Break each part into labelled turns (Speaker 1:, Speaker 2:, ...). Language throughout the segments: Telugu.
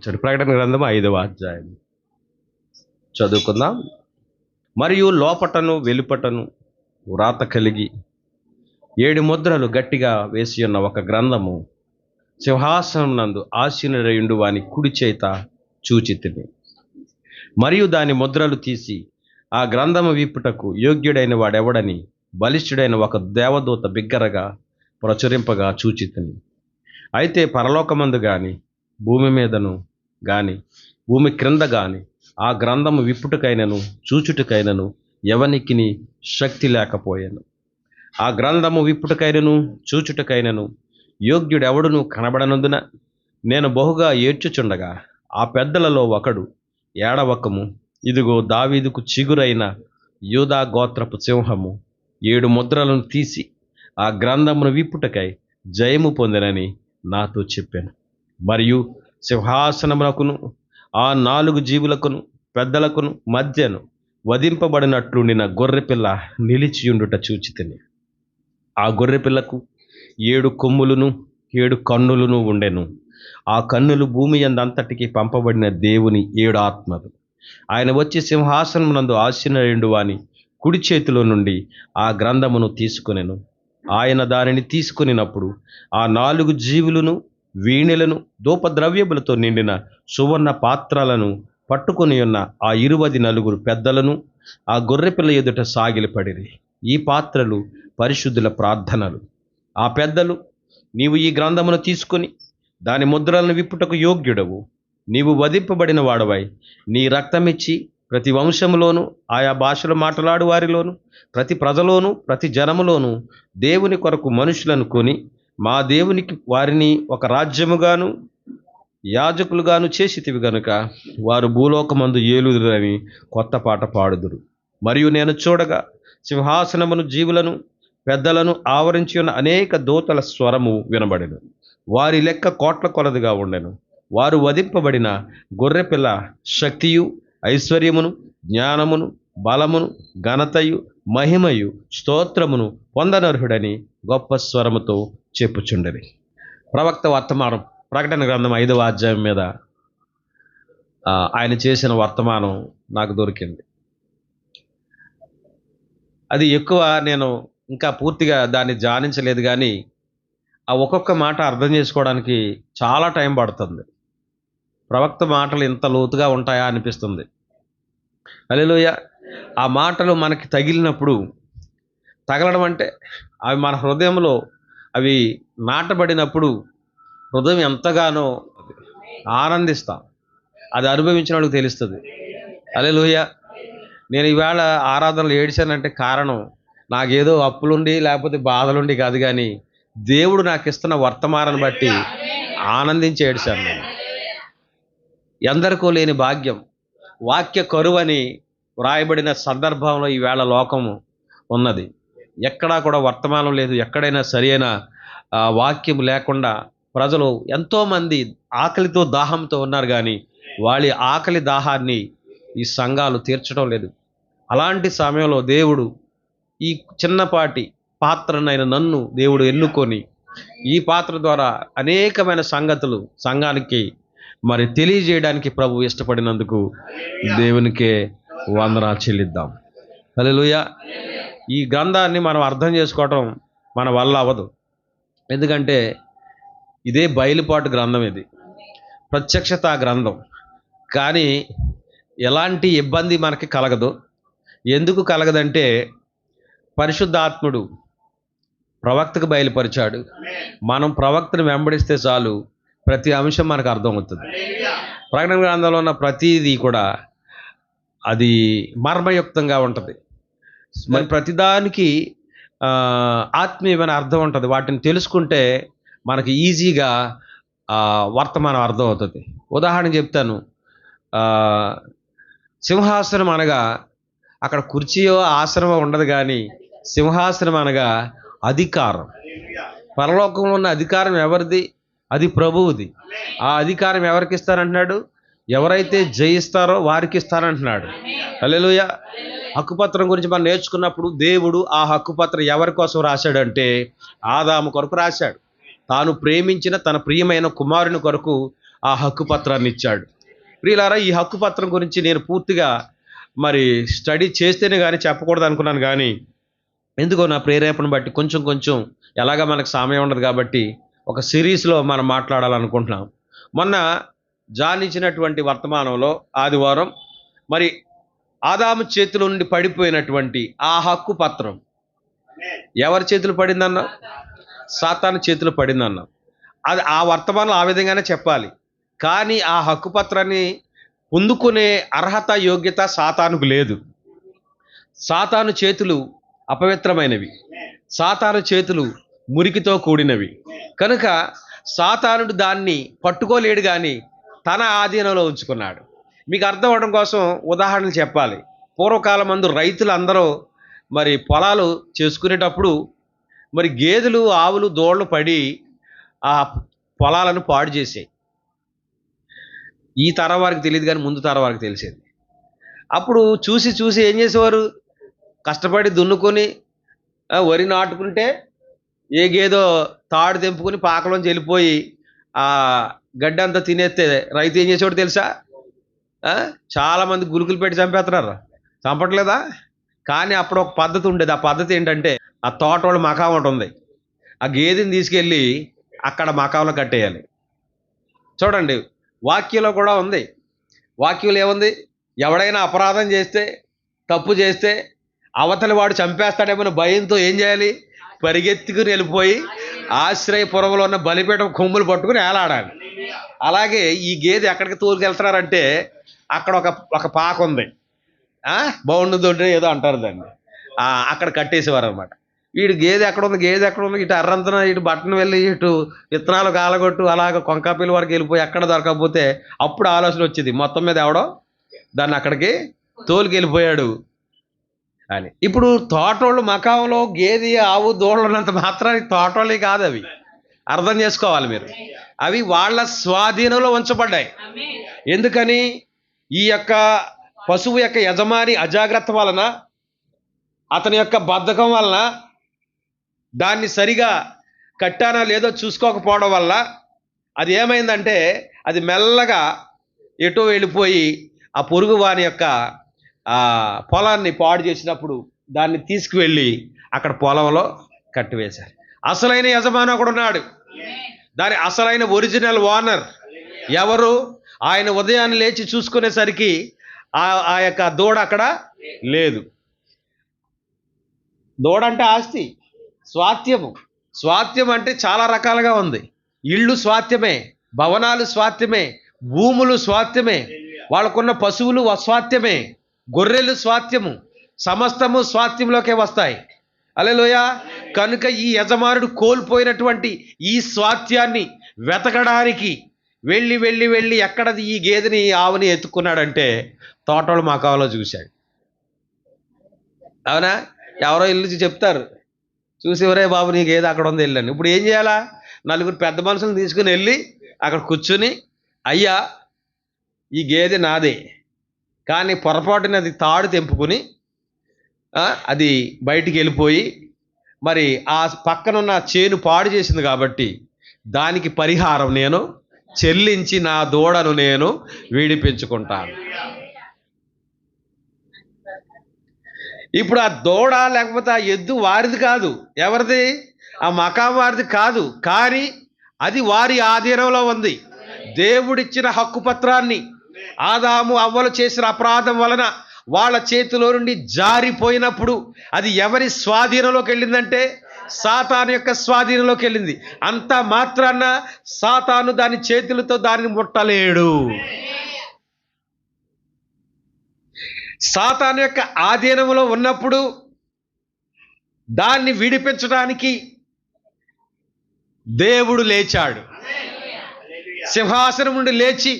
Speaker 1: ప్రకటన గ్రంథం 5వ అధ్యాయం చదువుకుందాం. మరియు లోపటను వెలుపటను వ్రాత కలిగి 7 ముద్రలు గట్టిగా వేసి ఉన్న ఒక గ్రంథము సింహాసనం నందు ఆసీనుడయుండు వాని కుడి చేత చూచితిని. మరియు దాని ముద్రలు తీసి ఆ గ్రంథము విప్పుటకు యోగ్యుడైన వాడెవడని బలిష్ఠుడైన ఒక దేవదూత బిగ్గరగా ప్రచురింపగా చూచితిని. అయితే పరలోకమందు గాని భూమి మీదను గాని భూమి క్రింద గాని ఆ గ్రంథము విప్పుటకైనను చూచుటకైనను ఎవనికిని శక్తి లేకపోయాను. ఆ గ్రంథము విప్పుటకైనను చూచుటకైనను యోగ్యుడెవడును కనబడనందున నేను బహుగా ఏడ్చుచుండగా ఆ పెద్దలలో ఒకడు, ఏడవకము, ఇదిగో దావీదుకు చిగురైన యూదా గోత్రపు సింహము 7 ముద్రలను తీసి ఆ గ్రంథమును విప్పుటకై జయము పొందినని నాతో చెప్పాను. మరియు సింహాసనమునకును ఆ 4 జీవులకును పెద్దలకును మధ్యను వధింపబడినట్లుండిన గొర్రెపిల్ల నిలిచియుండుట చూచితిని. ఆ గొర్రెపిల్లకు 7 కొమ్ములును 7 కన్నులను ఉండెను. ఆ కన్నులు భూమి యందంతటికి పంపబడిన దేవుని 7 ఆత్మలు. ఆయన వచ్చి సింహాసనం నందు ఆసీనుడయుండు వాని కుడి చేతిలో నుండి ఆ గ్రంథమును తీసుకొనెను. ఆయన దానిని తీసుకొనినప్పుడు ఆ 4 జీవులను వీణెలను ధూపద్రవ్యములతో నిండిన సువర్ణ పాత్రలను పట్టుకొని ఉన్న ఆ 24 పెద్దలను ఆ గొర్రెపిల్ల ఎదుట సాగిలపడిరి. ఈ పాత్రలు పరిశుద్ధుల ప్రార్థనలు. ఆ పెద్దలు, నీవు ఈ గ్రంథమును తీసుకొని దాని ముద్రలను విప్పుటకు యోగ్యుడవు. నీవు వధింపబడిన వాడవై నీ రక్తమిచ్చి ప్రతి వంశములోను ఆయా భాషలు మాట్లాడు వారిలోను ప్రతి ప్రజలోను ప్రతి జనములోను దేవుని కొరకు మనుషులను కొని మా దేవునికి వారిని ఒక రాజ్యముగాను యాజకులుగాను చేసితివి గనుక వారు భూలోకమందు ఏలుదురని కొత్త పాట పాడుదురు. మరియు నేను చూడగా సింహాసనమును జీవులను పెద్దలను ఆవరించి ఉన్న అనేక దూతల స్వరము వినబడెను. వారి లెక్క కోట్ల కొలదిగా ఉండెను. వారు వధింపబడిన గొర్రెపిల్ల శక్తియు ఐశ్వర్యమును జ్ఞానమును బలమును ఘనతయు మహిమయు స్తోత్రమును పొందనర్హుడని గొప్ప స్వరముతో చెప్పుచుండెను. ప్రవక్త వర్తమానం ప్రకటన గ్రంథం 5వ అధ్యాయం మీద ఆయన చేసిన వర్తమానం నాకు దొరికింది. అది ఎక్కువ నేను ఇంకా పూర్తిగా దాన్ని ధ్యానించలేదు, కానీ ఆ ఒక్కొక్క మాట అర్థం చేసుకోవడానికి చాలా టైం పడుతుంది. ప్రవక్త మాటలు ఇంత లోతుగా ఉంటాయా అనిపిస్తుంది. హల్లెలూయా. ఆ మాటలు మనకి తగిలినప్పుడు, తగలడం అంటే అవి మన హృదయంలో అవి నాటబడినప్పుడు హృదయం ఎంతగానో ఆనందిస్తాం. అది అనుభవించిన వాళ్ళకి తెలుస్తుంది. హల్లెలూయా. నేను ఈవేళ ఆరాధనలు ఏడిచానంటే కారణం నాకేదో అప్పులుండి లేకపోతే బాధలుండి కాదు, కానీ దేవుడు నాకు ఇస్తున్న వర్తమానాన్ని బట్టి ఆనందించి ఏడిచాను. నేను ఎందరికో లేని భాగ్యం, వాక్య కరువని వ్రాయబడిన సందర్భంలో ఈవేళ లోకము ఉన్నది. ఎక్కడా కూడా వర్తమానం లేదు. ఎక్కడైనా సరైన వాక్యం లేకుండా ప్రజలు ఎంతోమంది ఆకలితో దాహంతో ఉన్నారు, కానీ వాళ్ళ ఆకలి దాహాన్ని ఈ సంఘాలు తీర్చడం లేదు. అలాంటి సమయంలో దేవుడు ఈ చిన్నపాటి పాత్రనైన నన్ను దేవుడు ఎన్నుకొని ఈ పాత్ర ద్వారా అనేకమైన సంగతులు సంఘానికి మరి తెలియజేయడానికి ప్రభు ఇష్టపడినందుకు దేవునికే వందనాలు చెల్లిద్దాం. హల్లెలూయా. ఈ గ్రంథాన్ని మనం అర్థం చేసుకోవటం మన వల్ల అవ్వదు. ఎందుకంటే ఇదే బయలుపాటు గ్రంథం, ఇది ప్రత్యక్షత గ్రంథం. కానీ ఎలాంటి ఇబ్బంది మనకి కలగదు. ఎందుకు కలగదంటే పరిశుద్ధాత్ముడు ప్రవక్తకు బయలుపరిచాడు. మనం ప్రవక్తను వెంబడిస్తే చాలు ప్రతి అంశం మనకు అర్థమవుతుంది. ప్రకటన గ్రంథంలో ఉన్న ప్రతిదీ కూడా అది మర్మయుక్తంగా ఉంటుంది. మరి ప్రతిదానికి ఆత్మీయమైన అర్థం ఉంటుంది. వాటిని తెలుసుకుంటే మనకి ఈజీగా వర్తమానం అర్థం అవుతుంది. ఉదాహరణ చెప్తాను. సింహాసనం అనగా అక్కడ కుర్చీయో ఆసనమో ఉండదు, కానీ సింహాసనం అనగా అధికారం. పరలోకంలో ఉన్న అధికారం ఎవరిది? అది ప్రభువుది. ఆ అధికారం ఎవరికి ఇస్తానంటున్నాడు? ఎవరైతే జయిస్తారో వారికి ఇస్తానంటున్నాడు. హల్లెలూయా. హక్కుపత్రం గురించి మనం నేర్చుకున్నప్పుడు దేవుడు ఆ హక్కుపత్రం ఎవరి కోసం రాశాడంటే ఆదాము కొరకు రాశాడు. తాను ప్రేమించిన తన ప్రియమైన కుమారుని కొరకు ఆ హక్కు పత్రాన్ని ఇచ్చాడు. ప్రియులారా, ఈ హక్కు పత్రం గురించి నేను పూర్తిగా స్టడీ చేస్తేనే కానీ చెప్పకూడదు అనుకున్నాను, కానీ ఎందుకో నా ప్రేరేపణ బట్టి కొంచెం కొంచెం ఎలాగా మనకు సమయం ఉండదు కాబట్టి ఒక సిరీస్లో మనం మాట్లాడాలనుకుంటున్నాం. మొన్న జానించినటువంటి వర్తమానంలో ఆదివారం ఆదాము చేతిలో నుండి పడిపోయినటువంటి ఆ హక్కు పత్రం ఎవరి చేతులు పడిందన్నా? సాతాను చేతిలో పడిందన్నా. అది ఆ వర్తమానం ఆ విధంగానే చెప్పాలి. కానీ ఆ హక్కు పత్రాన్ని పొందుకునే అర్హత, యోగ్యత సాతానుకు లేదు. సాతాను చేతులు అపవిత్రమైనవి, సాతాను చేతులు మురికితో కూడినవి. కనుక సాతానుడు దాన్ని పట్టుకోలేడు, కానీ తన ఆధీనంలో ఉంచుకున్నాడు. మీకు అర్థం అవడం కోసం ఉదాహరణలు చెప్పాలి. పూర్వకాలం మందు రైతులు అందరూ పొలాలు చేసుకునేటప్పుడు గేదెలు, ఆవులు, దూడలు పడి ఆ పొలాలను పాడు చేసాయి. ఈ తరం వారికి తెలియదు, కానీ ముందు తరం వారికి తెలిసేది. అప్పుడు చూసి చూసి ఏం చేసేవారు? కష్టపడి దున్నుకొని వరి నాటుకుంటే ఏ గేదో తాడు తెంపుకొని పాకలోంచి వెళ్ళిపోయి ఆ గడ్డి అంతా తినేస్తే రైతు ఏం చేసేవాడు తెలుసా? చాలామంది గులుకులు పెట్టి చంపేస్తున్నారు. చంపట్లేదా? కానీ అప్పుడు ఒక పద్ధతి ఉండేది. ఆ పద్ధతి ఏంటంటే, ఆ తోటోళ్ళ మకాం ఒకటి ఉంది. ఆ గేదెని తీసుకెళ్ళి అక్కడ మకాంలో కట్టేయాలి. చూడండి, వాక్యంలో కూడా ఉంది. వాక్యంలో ఏముంది? ఎవడైనా అపరాధం చేస్తే, తప్పు చేస్తే అవతలి వాడు చంపేస్తాడేమో భయంతో ఏం చేయాలి? పరిగెత్తుకుని వెళ్ళిపోయి ఆశ్రయపురంలో ఉన్న బలిపీఠం కొమ్ములు పట్టుకుని ఏలాడాలి. అలాగే ఈ గేదె ఎక్కడికి తోలుకెళ్తున్నారంటే, అక్కడ ఒక పాక ఉంది, బాగుండుతుంటే ఏదో అంటారు దాన్ని, అక్కడ కట్టేసేవారు అనమాట. వీడు గేదె ఎక్కడ ఉంది, ఇటు అర్రంతన, ఇటు బట్టను వెళ్ళి, ఇటు విత్తనాలు కాలగొట్టు, అలాగ కొంకాపిల్లి వరకు వెళ్ళిపోయి ఎక్కడ దొరకకపోతే అప్పుడు ఆలోచన వచ్చేది, మొత్తం మీద ఎవడో దాన్ని అక్కడికి తోలుకెళ్ళిపోయాడు అని. ఇప్పుడు తోటోళ్ళు మకాంలో గేదె, ఆవు, దూడలు ఉన్నంత మాత్రానికి తోటోళ్ళే కాదు అవి. అర్థం చేసుకోవాలి మీరు. అవి వాళ్ళ స్వాధీనంలో ఉంచబడ్డాయి. ఎందుకని? ఈ యొక్క పశువు యొక్క యజమాని అజాగ్రత్త వలన, అతని యొక్క బద్ధకం వలన, దాన్ని సరిగా కట్టానా లేదో చూసుకోకపోవడం వల్ల అది ఏమైందంటే, అది మెల్లగా ఎటో వెళ్ళిపోయి ఆ పొరుగు వాని యొక్క పొలాన్ని పాడు చేసినప్పుడు దాన్ని తీసుకువెళ్ళి అక్కడ పొలంలో కట్టివేశారు. అసలైన యజమాని ఒకడు ఉన్నాడు. దాని అసలైన ఒరిజినల్ ఓనర్ ఎవరు? ఆయన ఉదయాన్నే లేచి చూసుకునేసరికి ఆ యొక్క దూడ అక్కడ లేదు. దూడ అంటే ఆస్తి, స్వాస్థ్యము. స్వాస్థ్యం అంటే చాలా రకాలుగా ఉంది. ఇళ్ళు స్వాస్థ్యమే, భవనాలు స్వాస్థ్యమే, భూములు స్వాస్థ్యమే, వాళ్ళకున్న పశువులు స్వాస్థ్యమే, గొర్రెలు స్వాస్థ్యము, సమస్తము స్వాస్థ్యంలోకే వస్తాయి. హల్లెలూయా. కనుక ఈ యజమానుడు కోల్పోయినటువంటి ఈ స్వాస్థ్యాన్ని వెతకడానికి వెళ్ళి వెళ్ళి వెళ్ళి ఎక్కడది ఈ గేదెని, ఆవుని ఎత్తుకున్నాడంటే తోటోళ్ళ మకాంలో చూశాడు. అవునా? ఎవరో ఇల్లు చెప్తారు, చూసి ఒరే బాబు నీ గేదె అక్కడ ఉంది వెళ్ళండి. ఇప్పుడు ఏం చేయాలా? నలుగురు పెద్ద మనుషులను తీసుకుని వెళ్ళి అక్కడ కూర్చుని, అయ్యా ఈ గేదె నాదే, కానీ పొరపాటున అది తాడు తెంపుకుని అది బయటికి వెళ్ళిపోయి ఆ పక్కనున్న చేను పాడు చేసింది కాబట్టి దానికి పరిహారం నేను చెల్లించి నా దూడను నేను విడిపించుకుంటాను. ఇప్పుడు ఆ దూడ లేకపోతే ఆ ఎద్దు వారిది కాదు. ఎవరిది? ఆ మకాం వారిది కాదు. కానీ అది వారి ఆధీనంలో ఉంది. దేవుడిచ్చిన హక్కు పత్రాన్ని ఆదాము అవ్వలు చేసిన అపరాధం వలన వాళ్ళ చేతిలో నుండి జారిపోయినప్పుడు అది ఎవరి స్వాధీనంలోకి వెళ్ళిందంటే సాతాను యొక్క స్వాధీనంలోకి వెళ్ళింది. అంత మాత్రాన సాతాను దాని చేతులతో దానిని ముట్టలేడు. సాతాను యొక్క ఆధీనంలో ఉన్నప్పుడు దాన్ని విడిపించడానికి దేవుడు లేచాడు. సింహాసనం నుండి లేచి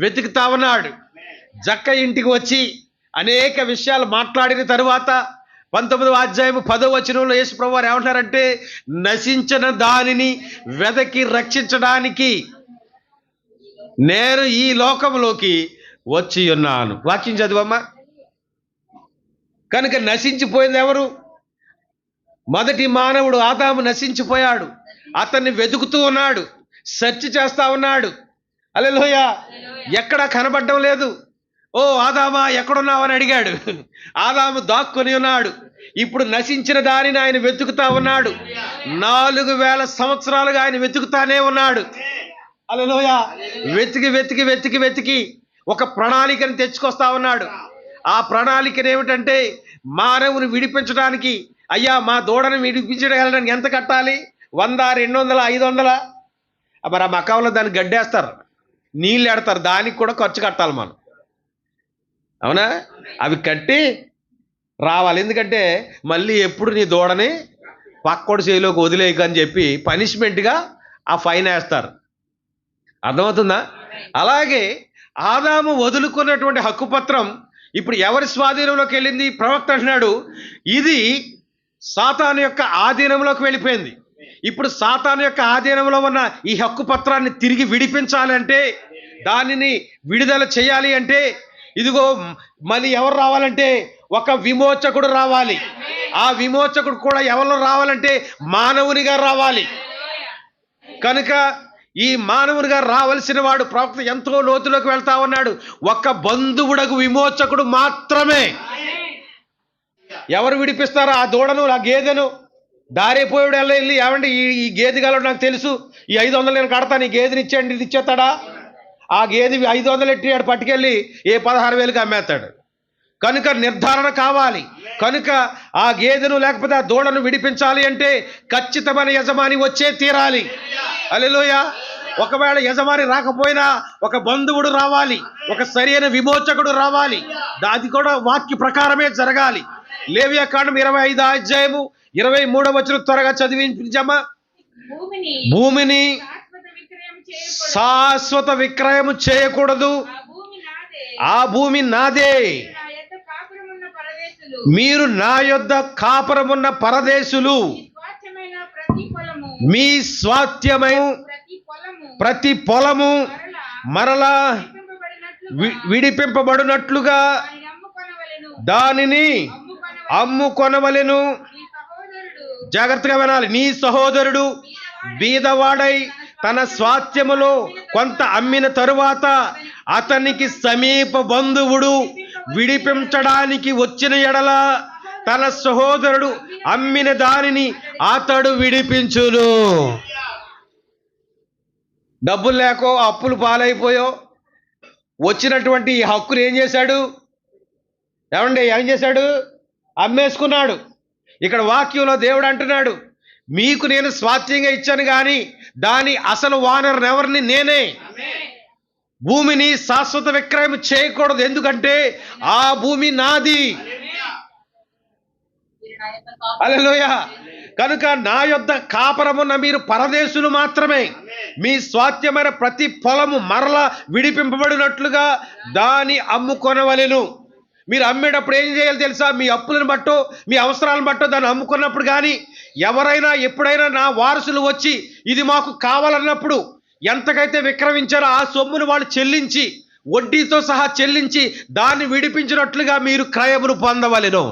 Speaker 1: వెతుకుతా ఉన్నాడు. జక్క ఇంటికి వచ్చి అనేక విషయాలు మాట్లాడిన తరువాత 19వ అధ్యాయం 10వ వచనంలో యేసు ప్రభువారు ఏమంటారంటే, నశించిన దానిని వెదకి రక్షించడానికి నేను ఈ లోకంలోకి వచ్చి ఉన్నాను. వాక్యం చదువమ్మా. కనుక నశించిపోయింది ఎవరు? మొదటి మానవుడు ఆదాము నశించిపోయాడు. అతన్ని వెతుకుతూ ఉన్నాడు, సెర్చ్ చేస్తా ఉన్నాడు. హల్లెలూయా. ఎక్కడా కనబడడం లేదు. ఓ ఆదామా ఎక్కడున్నావని అడిగాడు. ఆదాము దాక్కుని ఉన్నాడు. ఇప్పుడు నశించిన దానిని ఆయన వెతుకుతా ఉన్నాడు. 4000 సంవత్సరాలుగా ఆయన వెతుకుతానే ఉన్నాడు. హల్లెలూయా. వెతికి వెతికి వెతికి వెతికి ఒక ప్రణాళికను తెచ్చుకొస్తా ఉన్నాడు. ఆ ప్రణాళికను ఏమిటంటే, మానవుని విడిపించడానికి, అయ్యా మా దూడను విడిపించగలడానికి ఎంత కట్టాలి? 100, 200, 500? మరి ఆ మకాంలో దాన్ని గడ్డేస్తారు, నీళ్ళు ఎడతారు, దానికి కూడా ఖర్చు కట్టాలి మనం. అవునా? అవి కట్టి రావాలి. ఎందుకంటే మళ్ళీ ఎప్పుడు నీ దూడని పక్కోడి చేతిలోకి వదిలేయకు అని చెప్పి పనిష్మెంట్గా ఆ ఫైన్ వేస్తారు. అర్థమవుతుందా? అలాగే ఆదాము వదులుకున్నటువంటి హక్కుపత్రం ఇప్పుడు ఎవరి స్వాధీనంలోకి వెళ్ళింది? ప్రవక్త అంటున్నాడు, ఇది సాతాను యొక్క ఆధీనంలోకి వెళ్ళిపోయింది. ఇప్పుడు సాతాను యొక్క ఆధీనంలో ఉన్న ఈ హక్కుపత్రాన్ని తిరిగి విడిపించాలంటే, దానిని విడుదల చేయాలి అంటే, ఇదిగో మళ్ళీ ఎవరు రావాలంటే ఒక విమోచకుడు రావాలి. ఆ విమోచకుడు కూడా ఎవరు రావాలంటే మానవునిగా రావాలి. కనుక ఈ మానవునిగా రావలసిన వాడు, ప్రవక్త ఎంతో లోతులోకి వెళ్తా ఉన్నాడు, ఒక బంధువుడకు విమోచకుడు మాత్రమే. ఎవరు విడిపిస్తారో ఆ దూడను, ఆ గేదెను? దారిపోయాడు వెళ్ళి, ఏమండి ఈ గేదె గలడు నాకు తెలుసు, ఈ 500 నేను కడతాను, ఈ గేదెని ఇచ్చేయండి, ఇది ఇచ్చేస్తాడా? ఆ గేదె 500 ఎట్టి ఆడు పట్టుకెళ్ళి ఏ 16,000కి అమ్మేస్తాడు. కనుక నిర్ధారణ కావాలి. కనుక ఆ గేదెను లేకపోతే ఆ దూడను విడిపించాలి అంటే ఖచ్చితమైన యజమాని వచ్చే తీరాలి. హల్లెలూయా. ఒకవేళ యజమాని రాకపోయినా ఒక బంధువుడు రావాలి, ఒక సరైన విమోచకుడు రావాలి. అది కూడా వాక్య ప్రకారమే జరగాలి. లేవియాకాండం 25వ అధ్యాయము 23వ వచనం త్వరగా చదివించమ్మా. భూమిని శాశ్వత విక్రయము చేయకూడదు, ఆ భూమి నాదే, మీరు నా యొద్ద కాపురమున్న పరదేశులు, మీ స్వాస్థ్యమైన ప్రతి పొలము మరలా విడిపింపబడినట్లుగా దానిని అమ్ముకొనవలెను. జాగ్రత్తగా వినాలి. నీ సహోదరుడు బీదవాడై తన స్వాస్థ్యములో కొంత అమ్మిన తరువాత అతనికి సమీప బంధువుడు విడిపించడానికి వచ్చిన ఎడల తన సహోదరుడు అమ్మిన దానిని అతడు విడిపించును. డబ్బులు లేకో అప్పులు పాలైపోయో వచ్చినటువంటి ఈ హక్కును ఏం చేశాడు? ఏం చేశాడు? అమ్మేసుకున్నాడు. ఇక్కడ వాక్యంలో దేవుడు అంటున్నాడు, మీకు నేను స్వాస్థ్యంగా ఇచ్చాను కానీ దాని అసలు వానర్ ఎవరిని? నేనే. భూమిని శాశ్వత విక్రయం చేయకూడదు, ఎందుకంటే ఆ భూమి నాది. హల్లెలూయా. కనుక నా యొద్ద కాపురమున్న మీరు పరదేశులు మాత్రమే, మీ స్వాస్థ్యమైన ప్రతి పొలము మరలా విడిపింపబడినట్లుగా దాని అమ్ముకొనవలెను. మీరు అమ్మేటప్పుడు ఏం చేయాలి తెలుసా? మీ అప్పులను బట్టో మీ అవసరాలను బట్టో దాన్ని అమ్ముకున్నప్పుడు కానీ, ఎవరైనా ఎప్పుడైనా నా వారసులు వచ్చి ఇది మాకు కావాలన్నప్పుడు ఎంతకైతే విక్రయించారో ఆ సొమ్మును వాళ్ళు చెల్లించి, వడ్డీతో సహా చెల్లించి దాన్ని విడిపించినట్లుగా మీరు క్రయమును పొందవలెను.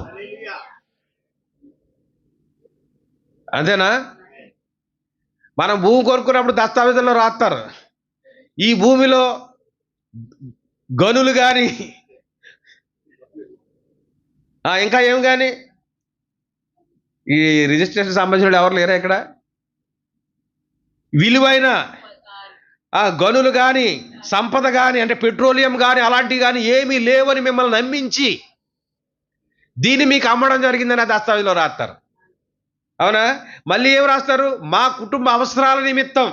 Speaker 1: అంతేనా? మనం భూమి కొనుక్కున్నప్పుడు దస్తావేజుల్లో రాస్తారు, ఈ భూమిలో గనులు కానీ ఇంకా ఏం కానీ ఈ రిజిస్ట్రేషన్ సంబంధించిన ఎవరు లేరా ఇక్కడ? విలువైన గనులు కానీ సంపద కానీ అంటే పెట్రోలియం కానీ అలాంటివి కానీ ఏమీ లేవని మిమ్మల్ని నమ్మించి దీన్ని మీకు అమ్మడం జరిగిందని ఆ దస్తావేజులో రాస్తారు. అవునా? మళ్ళీ ఏం రాస్తారు? మా కుటుంబ అవసరాల నిమిత్తం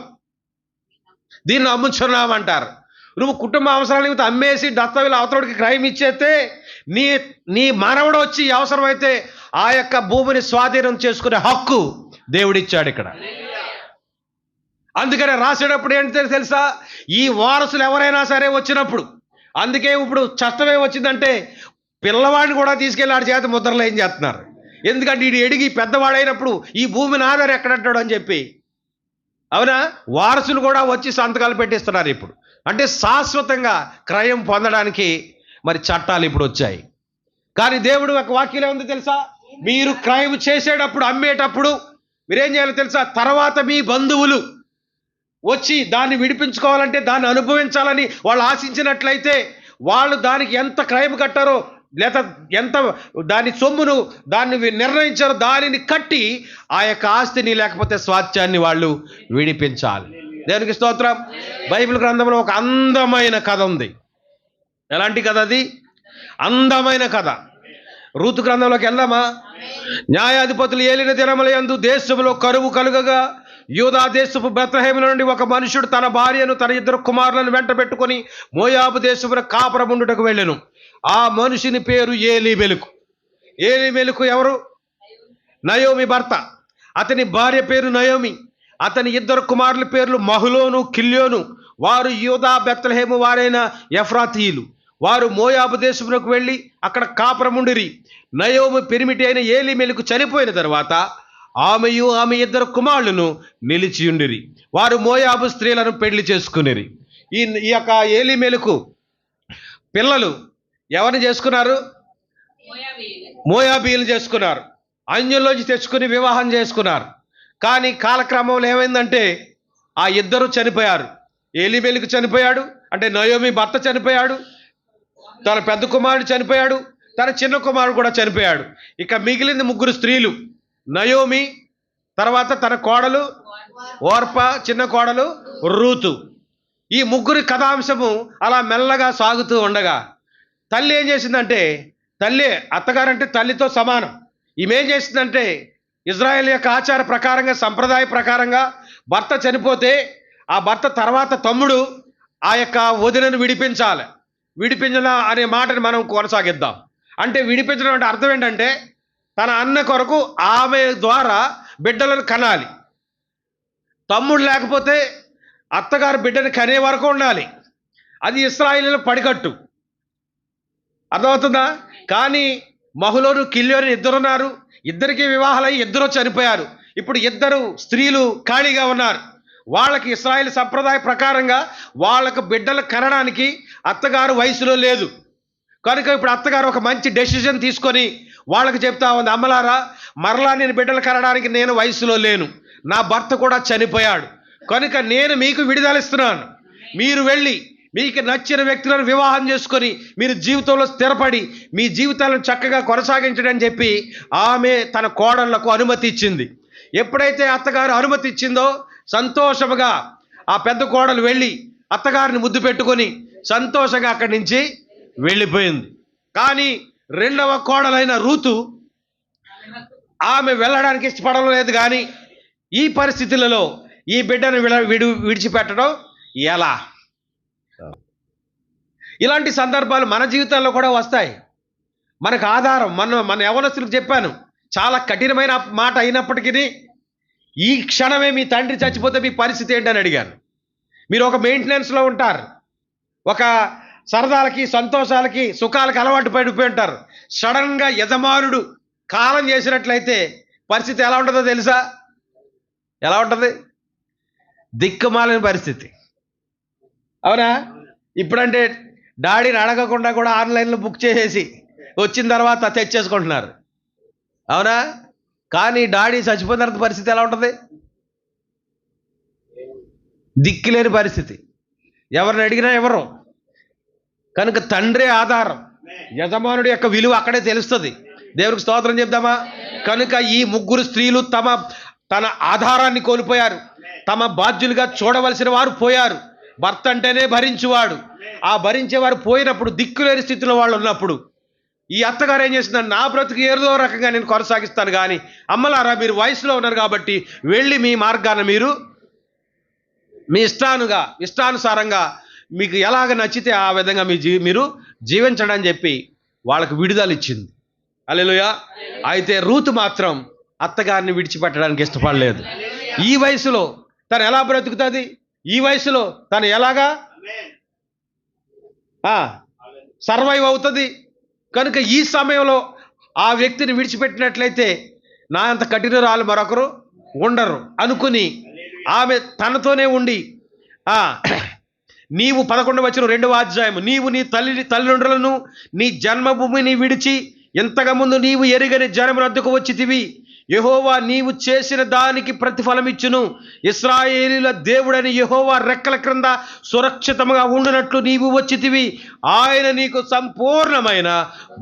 Speaker 1: దీన్ని అమ్ముచున్నామంటారు. నువ్వు కుటుంబ అవసరాల నిమిత్తం అమ్మేసి దస్తావేజులు అవతలకి క్రైమ్ ఇచ్చేస్తే నీ మనవడు వచ్చి అవసరమైతే ఆ యొక్క భూమిని స్వాధీనం చేసుకునే హక్కు దేవుడిచ్చాడు ఇక్కడ. అందుకనే రాసేటప్పుడు ఏంటో తెలుసా? ఈ వారసులు ఎవరైనా సరే వచ్చినప్పుడు, అందుకే ఇప్పుడు చట్టం వచ్చిందంటే పిల్లవాడిని కూడా తీసుకెళ్ళి ఆడి చేత ముద్రలు ఏం చేస్తున్నారు. ఎందుకంటే వీడు ఎడిగి పెద్దవాడైనప్పుడు ఈ భూమిని ఆధారం ఎక్కడంటాడు అని చెప్పి. అవునా? వారసులు కూడా వచ్చి సంతకాలు పెట్టిస్తున్నారు ఇప్పుడు. అంటే శాశ్వతంగా క్రయం పొందడానికి మరి చట్టాలు ఇప్పుడు వచ్చాయి. కానీ దేవుడు ఒక వాక్యం ఉంది తెలుసా? మీరు క్రయం చేసేటప్పుడు, అమ్మేటప్పుడు మీరేం చేయాలో తెలుసా? తర్వాత మీ బంధువులు వచ్చి దాన్ని విడిపించుకోవాలంటే దాన్ని అనుభవించాలని వాళ్ళు ఆశించినట్లయితే వాళ్ళు దానికి ఎంత క్రయం కట్టారో లేదా ఎంత దాని సొమ్మును దాన్ని నిర్ణయించారో దానిని కట్టి ఆ యొక్క ఆస్తిని లేకపోతే స్వాస్థ్యాన్ని వాళ్ళు విడిపించాలి. దేవునికి స్తోత్రం. బైబిల్ గ్రంథంలో ఒక అందమైన కథ ఉంది. ఎలాంటి కథ అది? అందమైన కథ. రూతు గ్రంథంలోకి వెళ్దామా? న్యాయాధిపతులు ఏలిన దినములందు దేశంలో కరువు కలుగగా యూదా దేశపు బెత్లెహేము నుండి ఒక మనుషుడు తన భార్యను తన 2 కుమారులను వెంట పెట్టుకొని మోయాబు దేశమున కాపురముండుటకు వెళ్ళెను. ఆ మనుషుని పేరు ఏలీమెలకు. ఏలీమెలకు ఎవరు? నయోమి భర్త. అతని భార్య పేరు నయోమి. అతని 2 కుమారుల పేర్లు మహులోను, కిల్యోను. వారు యూదా బెత్లెహేము వారైన ఎఫ్రాతీయులు. వారు మోయాబు దేశమునకు వెళ్ళి అక్కడ కాపురముండిరి. నయోమి పెరిమిటి అయిన ఏలీమెలకు చనిపోయిన తర్వాత ఆమెయు ఆమె 2 కుమారులను నిలిచియుండిరి. వారు మోయాబు స్త్రీలను పెళ్లి చేసుకునిరి. ఈ యొక్క ఏలీమెలకు పిల్లలు ఎవరిని చేసుకున్నారు? మోయాబీలు చేసుకున్నారు. అన్యుల్లోంచి తెచ్చుకుని వివాహం చేసుకున్నారు. కానీ కాలక్రమంలో ఏమైందంటే ఆ 2 చనిపోయారు. ఏలీమెలకు చనిపోయాడు, అంటే నయోమి భర్త చనిపోయాడు, తన పెద్ద కుమారుడు చనిపోయాడు, తన చిన్న కుమారుడు కూడా చనిపోయాడు. ఇక మిగిలింది 3 స్త్రీలు. నయోమి, తర్వాత తన కోడలు ఓర్ప, చిన్న కోడలు రూతు. ఈ 3 కథాంశము అలా మెల్లగా సాగుతూ ఉండగా తల్లి ఏం చేసిందంటే, తల్లి అత్తగారంటే తల్లితో సమానం. ఈమె ఏం చేసిందంటే ఇజ్రాయెల్ యొక్క ఆచార ప్రకారంగా, సంప్రదాయ ప్రకారంగా భర్త చనిపోతే ఆ భర్త తర్వాత తమ్ముడు ఆ యొక్క వదినను విడిపించాలి. విడిపించడం అనే మాటని మనం కొనసాగిద్దాం. అంటే విడిపించడం అంటే అర్థం ఏంటంటే తన అన్న కొరకు ఆమె ద్వారా బిడ్డలను కనాలి. తమ్ముడు లేకపోతే అత్తగారు బిడ్డను కనే వరకు ఉండాలి. అది ఇశ్రాయేలీయుల పడికట్టు. అర్థమవుతుందా? కానీ మహులోను, కిల్యోను 2 ఉన్నారు. 2కి వివాహాలై 2 చనిపోయారు. ఇప్పుడు 2 స్త్రీలు ఖాళీగా ఉన్నారు. వాళ్ళకి ఇశ్రాయేలు సంప్రదాయ ప్రకారంగా వాళ్ళకు బిడ్డలు కనడానికి అత్తగారు వయసులో లేదు. కనుక ఇప్పుడు అత్తగారు ఒక మంచి డెసిషన్ తీసుకొని వాళ్ళకి చెప్తా ఉంది, అమ్మలారా, మరలా నేను బిడ్డలు కనడానికి నేను వయసులో లేను, నా భర్త కూడా చనిపోయాడు, కనుక నేను మీకు విడుదలిస్తున్నాను. మీరు వెళ్ళి మీకు నచ్చిన వ్యక్తులను వివాహం చేసుకొని మీరు జీవితంలో స్థిరపడి మీ జీవితాలను చక్కగా కొనసాగించడని చెప్పి ఆమె తన కోడళ్లకు అనుమతి ఇచ్చింది. ఎప్పుడైతే అత్తగారు అనుమతి ఇచ్చిందో సంతోషముగా ఆ పెద్ద కోడలు వెళ్ళి అత్తగారిని ముద్దు పెట్టుకొని సంతోషంగా అక్కడి నుంచి వెళ్ళిపోయింది. కానీ 2వ కోడలైన రూతు ఆమె వెళ్ళడానికి ఇష్టపడలేదు. కానీ ఈ పరిస్థితులలో ఈ బిడ్డను విడిచిపెట్టడం ఎలా? ఇలాంటి సందర్భాలు మన జీవితాల్లో కూడా వస్తాయి. మనకు ఆధారం మన యవనస్తులకు చెప్పాను, చాలా కఠినమైన మాట అయినప్పటికీ ఈ క్షణమే మీ తండ్రి చచ్చిపోతే మీ పరిస్థితి ఏంటని అడిగాను. మీరు ఒక మెయింటెనెన్స్లో ఉంటారు, ఒక సరదాలకి, సంతోషాలకి, సుఖాలకి అలవాటు పడిపోయి ఉంటారు. సడన్గా యజమానుడు కాలం చేసినట్లయితే పరిస్థితి ఎలా ఉంటుందో తెలుసా? ఎలా ఉంటుంది? దిక్కుమాలిన పరిస్థితి. అవునా? ఇప్పుడంటే డాడీని అడగకుండా కూడా ఆన్లైన్లో బుక్ చేసేసి వచ్చిన తర్వాత తెచ్చేసుకుంటున్నారు. అవునా? కానీ డాడీ చచ్చిపోయిన తర్వాత పరిస్థితి ఎలా ఉంటుంది? దిక్కులేని పరిస్థితి. ఎవరిని అడిగినా ఎవరు. కనుక తండ్రే ఆధారం. యజమానుడి యొక్క విలువ అక్కడే తెలుస్తుంది. దేవునికి స్తోత్రం చెప్దామా? కనుక ఈ 3 స్త్రీలు తన ఆధారాన్ని కోల్పోయారు. తమ బాధ్యులుగా చూడవలసిన వారు పోయారు. భర్త అంటేనే భరించువాడు. ఆ భరించేవారు పోయినప్పుడు, దిక్కులేని స్థితిలో వాళ్ళు ఉన్నప్పుడు ఈ అత్తగారు ఏం చేసిందని, నా బ్రతుకు ఏదో రకంగా నేను కొనసాగిస్తాను, కానీ అమ్మలారా, మీరు వయసులో ఉన్నారు కాబట్టి వెళ్ళి మీ మార్గాన్ని మీరు మీ ఇష్టానుసారంగా మీకు ఎలాగ నచ్చితే ఆ విధంగా మీరు జీవించడం అని చెప్పి వాళ్ళకు విడుదల ఇచ్చింది. హల్లెలూయా. అయితే రూతు మాత్రం అత్తగారిని విడిచిపెట్టడానికి ఇష్టపడలేదు. ఈ వయసులో తను ఎలా బ్రతుకుతుంది? ఈ వయసులో తను ఎలాగా సర్వైవ్ అవుతుంది? కనుక ఈ సమయంలో ఆ వ్యక్తిని విడిచిపెట్టినట్లయితే నా అంత కఠినరాలు మరొకరు ఉండరు అనుకుని ఆమె తనతోనే ఉండి నీవు 11వ వచనం 2వ అధ్యాయం, నీవు నీ తల్లిదండ్రులను నీ జన్మభూమిని విడిచి ఇంతకు ముందు నీవు ఎరుగని జనమునొద్దకు వచ్చితివి. యెహోవా నీవు చేసిన దానికి ప్రతిఫలం ఇచ్చును. ఇశ్రాయేలీయుల దేవుడని యెహోవా రెక్కల క్రింద సురక్షితంగా ఉండునట్లు నీవు వచ్చితివి. ఆయన నీకు సంపూర్ణమైన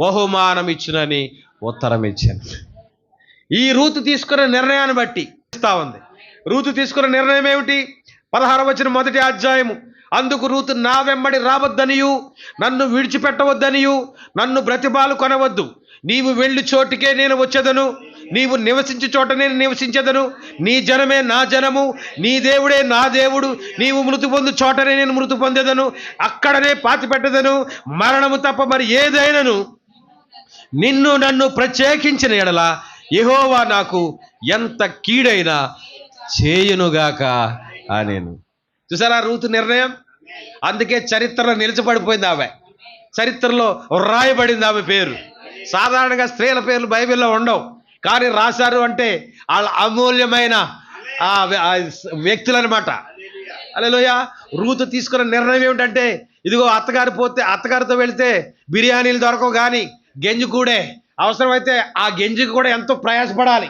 Speaker 1: బహుమానం ఇచ్చునని ఉత్తరం ఇచ్చాను. ఈ రూతు తీసుకున్న నిర్ణయాన్ని బట్టి ఇస్తా ఉంది. రూతు తీసుకున్న నిర్ణయం ఏమిటి? 16వ వచనం మొదటి అధ్యాయము. అందుకు రూతు, నా వెంబడి రావద్దనియు నన్ను విడిచిపెట్టవద్దనియు నన్ను బ్రతిమాలు కొనవద్దు. నీవు వెళ్ళి చోటికే నేను వచ్చేదను, నీవు నివసించే చోట నేను నివసించేదను. నీ జనమే నా జనము, నీ దేవుడే నా దేవుడు. నీవు మృతి పొందు చోటనే నేను మృతి పొందేదను, అక్కడనే పాతి పెట్టదను. మరణము తప్ప మరి ఏదైనను నిన్ను నన్ను ప్రత్యేకించిన ఎడల యెహోవా నాకు ఎంత కీడైనా చేయునుగాక అనేను. చూసారా రూతు నిర్ణయం? అందుకే చరిత్రలో నిలిచిపడిపోయింది ఆమె, చరిత్రలో రాయబడింది ఆమె పేరు. సాధారణంగా స్త్రీల పేర్లు బైబిల్లో ఉండవు, కానీ రాశారు అంటే వాళ్ళ అమూల్యమైన వ్యక్తులు అనమాట. హల్లెలూయా. రూతు తీసుకున్న నిర్ణయం ఏమిటంటే, ఇదిగో అత్తగారితో వెళితే బిర్యానీలు దొరకవు, కానీ గెంజి కూడే. అవసరమైతే ఆ గెంజికి కూడా ఎంతో ప్రయాసపడాలి.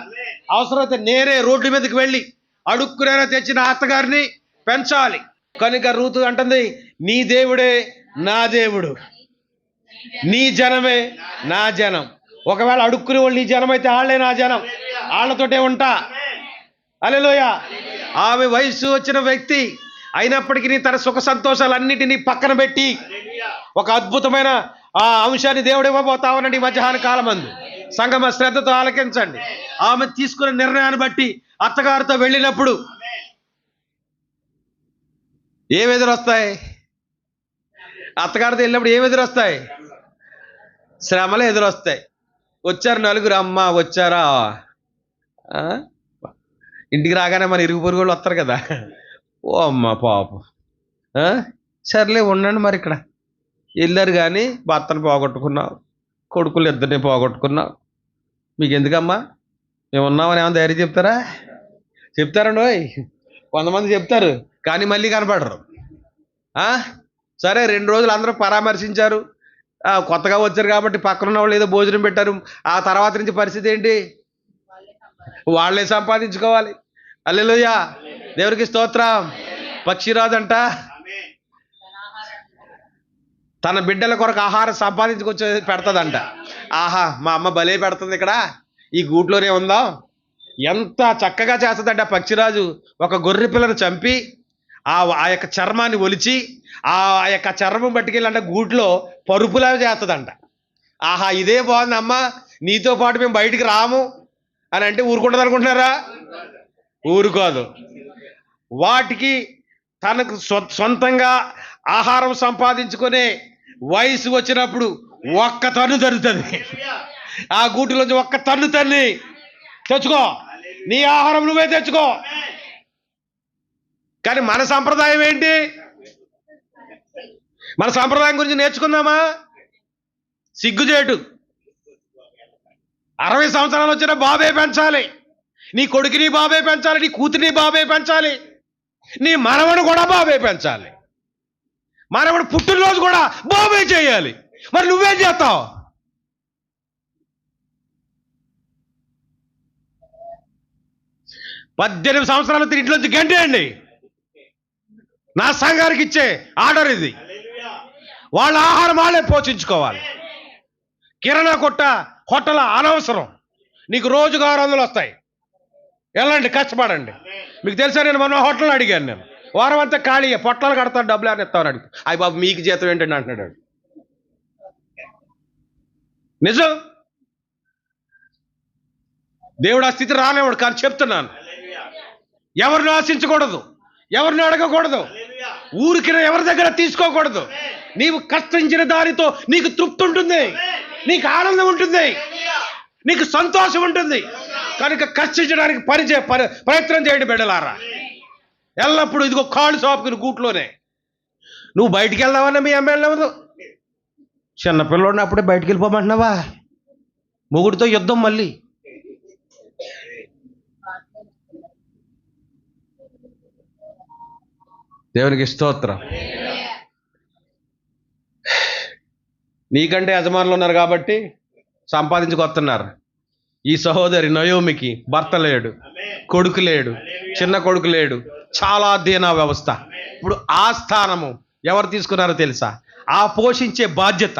Speaker 1: అవసరమైతే నేనే రోడ్డు మీదకి వెళ్ళి అడుక్కునేనా తెచ్చిన అత్తగారిని పెంచాలి. కనుక రూతు అంటుంది, నీ దేవుడే నా దేవుడు, నీ జనమే నా జనం. ఒకవేళ అడుక్కునే వాళ్ళు నీ జనం అయితే వాళ్ళే నా జనం, వాళ్ళతోటే ఉంటా. హల్లెలూయా. ఆమె వయసు వచ్చిన వ్యక్తి అయినప్పటికీ తన సుఖ సంతోషాలన్నిటినీ పక్కన పెట్టి ఒక అద్భుతమైన అంశాన్ని దేవుడు ఇవ్వబోతామనండి ఈ మధ్యాహ్న కాలమందు. సంగమ శ్రద్ధతో ఆలకించండి. ఆమె తీసుకున్న నిర్ణయాన్ని బట్టి అత్తగారితో వెళ్ళినప్పుడు ఏం ఎదురొస్తాయి? అత్తగారితో వెళ్ళినప్పుడు ఏం ఎదురొస్తాయి? శ్రమలు ఎదురొస్తాయి. వచ్చారు నలుగురు, అమ్మ వచ్చారా, ఇంటికి రాగానే మన ఇరుగు పొరుగు వాళ్ళు వస్తారు కదా, ఓ అమ్మ పాపం, సర్లే ఉండండి మరి ఇక్కడ. వెళ్ళారు కానీ భర్తను పోగొట్టుకున్నావు, కొడుకులు ఇద్దరిని పోగొట్టుకున్నావు, మీకు ఎందుకమ్మా, మేము ఉన్నామని ఏమైనా ధైర్యం చెప్తారండి. కొంతమంది చెప్తారు కానీ మళ్ళీ కనపడరు. సరే 2 రోజులు అందరూ పరామర్శించారు, కొత్తగా వచ్చారు కాబట్టి పక్కన వాళ్ళు ఏదో భోజనం పెట్టారు. ఆ తర్వాత నుంచి పరిస్థితి ఏంటి? వాళ్ళే సంపాదించుకోవాలి. హల్లెలూయా. దేవునికి స్తోత్రం. పక్షిరాజంట తన బిడ్డల కొరకు ఆహారం సంపాదించుకొచ్చి పెడతదంట. ఆహా, మా అమ్మ భలే పెడుతుంది, ఇక్కడ ఈ గూట్లోనే ఉందాం. ఎంత చక్కగా చేస్తుందంట. పక్షిరాజు ఒక గొర్రె పిల్లను చంపి ఆ యొక్క చర్మాన్ని ఒలిచి ఆ యొక్క చర్మం పట్టుకెళ్ళంట గూట్లో పరుపులా చేస్తుందంట. ఆహా, ఇదే బాగుంది అమ్మ, నీతో పాటు మేము బయటికి రాము అని అంటే ఊరుకుంటుంది అనుకుంటున్నారా? ఊరుకోదు. వాటికి తనకు సొంతంగా ఆహారం సంపాదించుకునే వయసు వచ్చినప్పుడు ఒక్క తన్ను తన్నుతుంది. ఆ గూటిలోంచి ఒక్క తన్ను తన్ని తెచ్చుకో, నీ ఆహారం నువ్వే తెచ్చుకో. కానీ మన సంప్రదాయం ఏంటి? మన సంప్రదాయం గురించి నేర్చుకుందామా? సిగ్గుచేటు. 60 సంవత్సరాలు వచ్చిన బాబే పెంచాలి, నీ కొడుకుని బాబే పెంచాలి, నీ కూతురిని బాబే పెంచాలి, నీ మనవడు కూడా బాబే పెంచాలి, మనవడు పుట్టినరోజు కూడా బాబే చేయాలి. మరి నువ్వేం చేస్తావు? పద్దెనిమిది సంవత్సరాలు ఇంట్లోంచి గంటేయండి. నా సంఘానికి ఇచ్చే ఆర్డర్ ఇది. వాళ్ళ ఆహారం వాళ్ళే పోషించుకోవాలి. కిరాణా హోటల్ అనవసరం. నీకు రోజుకు 600 వస్తాయి, వెళ్ళండి కష్టపడండి. మీకు తెలుసా, నేను మొన్న హోటల్ అడిగాను, నేను వారం అంతా ఖాళీ, పొట్లాలు కడతాను, డబ్బులు అని ఇస్తామని అడిగి, అయ్యి బాబు మీకు జీతం ఏంటండి అంటున్నాడు. నిజం, దేవుడు ఆ స్థితి రానివాడు. కానీ చెప్తున్నాను, ఎవరిని ఆశించకూడదు, ఎవరిని అడగకూడదు, ఊరికిన ఎవరి దగ్గర తీసుకోకూడదు. నీవు కష్టించిన దానితో నీకు తృప్తి ఉంటుంది, నీకు ఆనందం ఉంటుంది, నీకు సంతోషం ఉంటుంది. కనుక కష్టించడానికి ప్రయత్నం చేయండి బిడ్డలారా. ఎల్లప్పుడూ ఇదిగో కాళ్ళు సాపుకుని గూట్లోనే. నువ్వు బయటికి వెళ్దామన్నా మీ అమ్మాయిలు ఎవరు? చిన్నపిల్లోడిని అప్పుడే బయటికి వెళ్ళిపోమంటున్నావా? మొగుడితో యుద్ధం మళ్ళీ. దేవునికి స్తోత్రం. నీకంటే యజమానులు ఉన్నారు కాబట్టి సంపాదించుకొస్తున్నారు. ఈ సహోదరి నయోమికి భర్త లేడు, కొడుకు లేడు, చిన్న కొడుకు లేడు, చాలా దీనా వ్యవస్థ. ఇప్పుడు ఆ స్థానము ఎవరు తీసుకున్నారో తెలుసా? ఆ పోషించే బాధ్యత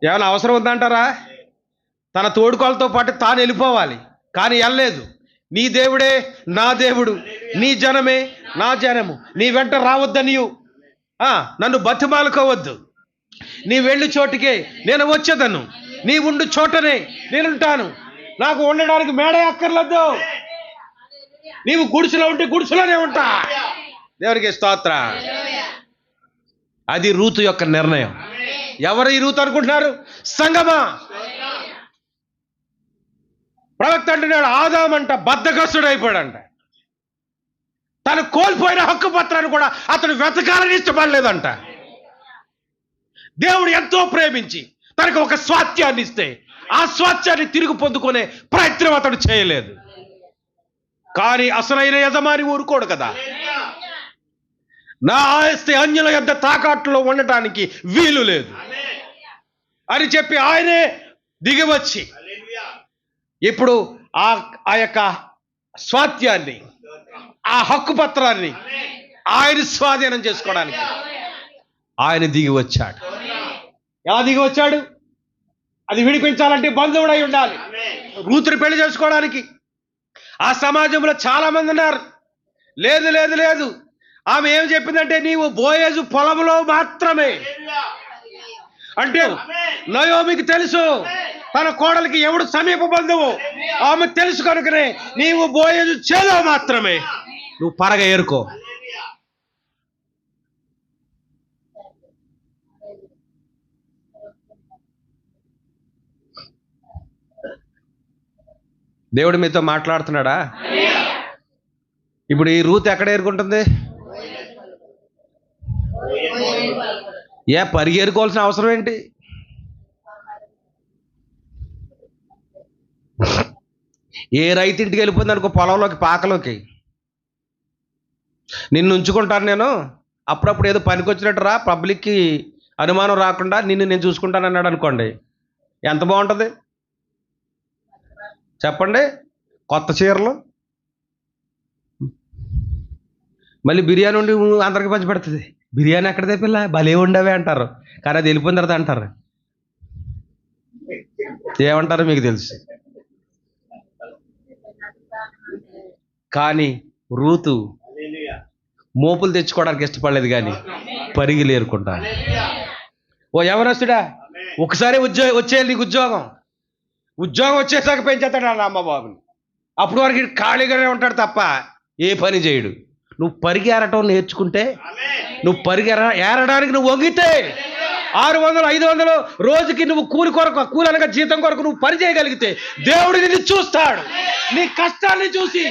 Speaker 1: ఏమైనా అవసరం ఉందంటారా? తన తోడుకోలతో పాటు తాను వెళ్ళిపోవాలి, కానీ వెళ్ళలేదు. నీ దేవుడే నా దేవుడు, నీ జనమే నా జనము, నీ వెంట రావద్దనియు నన్ను బతిమాలుకోవద్దు. నీ వెళ్ళు చోటుకే నేను వచ్చేదను, నీ ఉండు చోటనే నేనుంటాను, నాకు ఉండడానికి మేడే అక్కర్లేదు. నీవు గుడిసెలో ఉంటే గుడిసెలోనే ఉంటా. దేవునికి స్తోత్ర. అది రూతు యొక్క నిర్ణయం. ఎవరు ఈ రూతు అనుకుంటున్నారు? సంగమా. ప్రవక్త అంటున్నాడు, ఆదామంట బద్ధకస్తుడు అయిపోయాడంట. తను కోల్పోయిన హక్కు పత్రాన్ని కూడా అతను వెతకాలని ఇష్టపడలేదంట. దేవుడు ఎంతో ప్రేమించి తనకు ఒక స్వాస్థ్యాన్ని ఇస్తే ఆ స్వాస్థ్యాన్ని తిరిగి పొందుకునే ప్రయత్నం అతడు చేయలేదు. కానీ అసలైన యజమాని ఊరుకోడు కదా. నా ఆస్తి అన్యుల యొద్ద తాకట్లో ఉండటానికి వీలు లేదు అని చెప్పి ఆయనే దిగివచ్చి ఇప్పుడు ఆ యొక్క స్వాస్థ్యాన్ని, ఆ హక్కు పత్రాన్ని ఆయన స్వాధీనం చేసుకోవడానికి ఆయన దిగి వచ్చాడు. ఎలా దిగి వచ్చాడు? అది విడిపించాలంటే బంధువుడై ఉండాలి. రూతుని పెళ్లి చేసుకోవడానికి ఆ సమాజంలో చాలా మంది ఉన్నారు. లేదు లేదు లేదు, ఆమె ఏం చెప్పిందంటే నీవు బోయేజు పొలంలో మాత్రమే. అంటే నయోమికి తెలుసు తన కోడలికి ఎవడు సమీప బంధువు, ఆమె తెలుసు కనుకనే నీవు బోయేజు చేలో మాత్రమే, నువ్వు పరగ ఏరుకో. దేవుడు మీతో మాట్లాడుతున్నాడా? ఇప్పుడు ఈ రూత్ ఎక్కడ ఏరుకుంటుంది? పరిగెరుకోవాల్సిన అవసరం ఏంటి? ఏ రైతింటికి వెళ్ళిపోయింది అనుకో, పొలంలోకి, పాకలోకి. నిన్ను ఉంచుకుంటాను నేను, అప్పుడప్పుడు ఏదో పనికి వచ్చినట్టు రా, పబ్లిక్కి అనుమానం రాకుండా నిన్ను నేను చూసుకుంటాను అన్నాడు అనుకోండి, ఎంత బాగుంటుంది చెప్పండి. కొత్త చీరలు, మళ్ళీ బిర్యానీ ఉండి అందరికి పంచి పెడుతుంది. బిర్యానీ ఎక్కడిదే పిల్ల, భలే ఉండవే అంటారు, కానీ అది వెళ్ళిపోయిన తర్వాత అంటారు. ఏమంటారో మీకు తెలుసు. కానీ రూతు మోపులు తెచ్చుకోవడానికి ఇష్టపడలేదు, కానీ పరిగిలు ఏరుకుంటాను. ఓ యవనస్తుడా, ఒకసారి వచ్చేయాలి నీకు ఉద్యోగం వచ్చేసాక పెంచేస్తాడు అన్న అమ్మ బాబుని. అప్పుడు వరకు ఖాళీగానే ఉంటాడు తప్ప ఏ పని చేయడు. నువ్వు పరిగి ఏరటం నేర్చుకుంటే, నువ్వు పరిగి ఏరడానికి నువ్వు వంగితే 600 500 రోజుకి నువ్వు కూలి అనగా జీతం కొరకు నువ్వు పని చేయగలిగితే దేవుడు నిన్ను చూస్తాడు. నీ కష్టాన్ని చూసి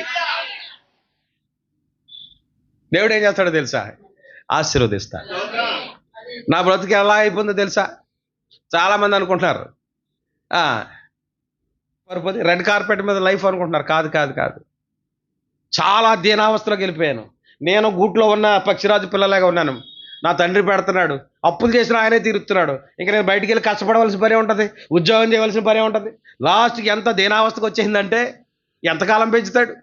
Speaker 1: దేవుడు ఏం చేస్తాడో తెలుసా? ఆశీర్వదిస్తాడు. నా బ్రతుకు ఎలా అయిపోయిందో తెలుసా? చాలామంది అనుకుంటున్నారు రెడ్ కార్పెట్ మీద లైఫ్ అనుకుంటున్నారు. కాదు కాదు కాదు, చాలా దీనావస్థలోకి వెళ్ళిపోయాను. నేను గూట్లో ఉన్న పక్షిరాజు పిల్లలాగా ఉన్నాను. నా తండ్రి పెడుతున్నాడు, అప్పులు చేసిన ఆయనే తీరుస్తున్నాడు. ఇంకా నేను బయటికి వెళ్ళి కష్టపడవలసిన పనే ఉంటుంది, ఉద్యోగం చేయవలసిన పనే ఉంటుంది. లాస్ట్కి ఎంత దీనావస్థకు వచ్చేసిందంటే ఎంతకాలం పెంచుతాడు?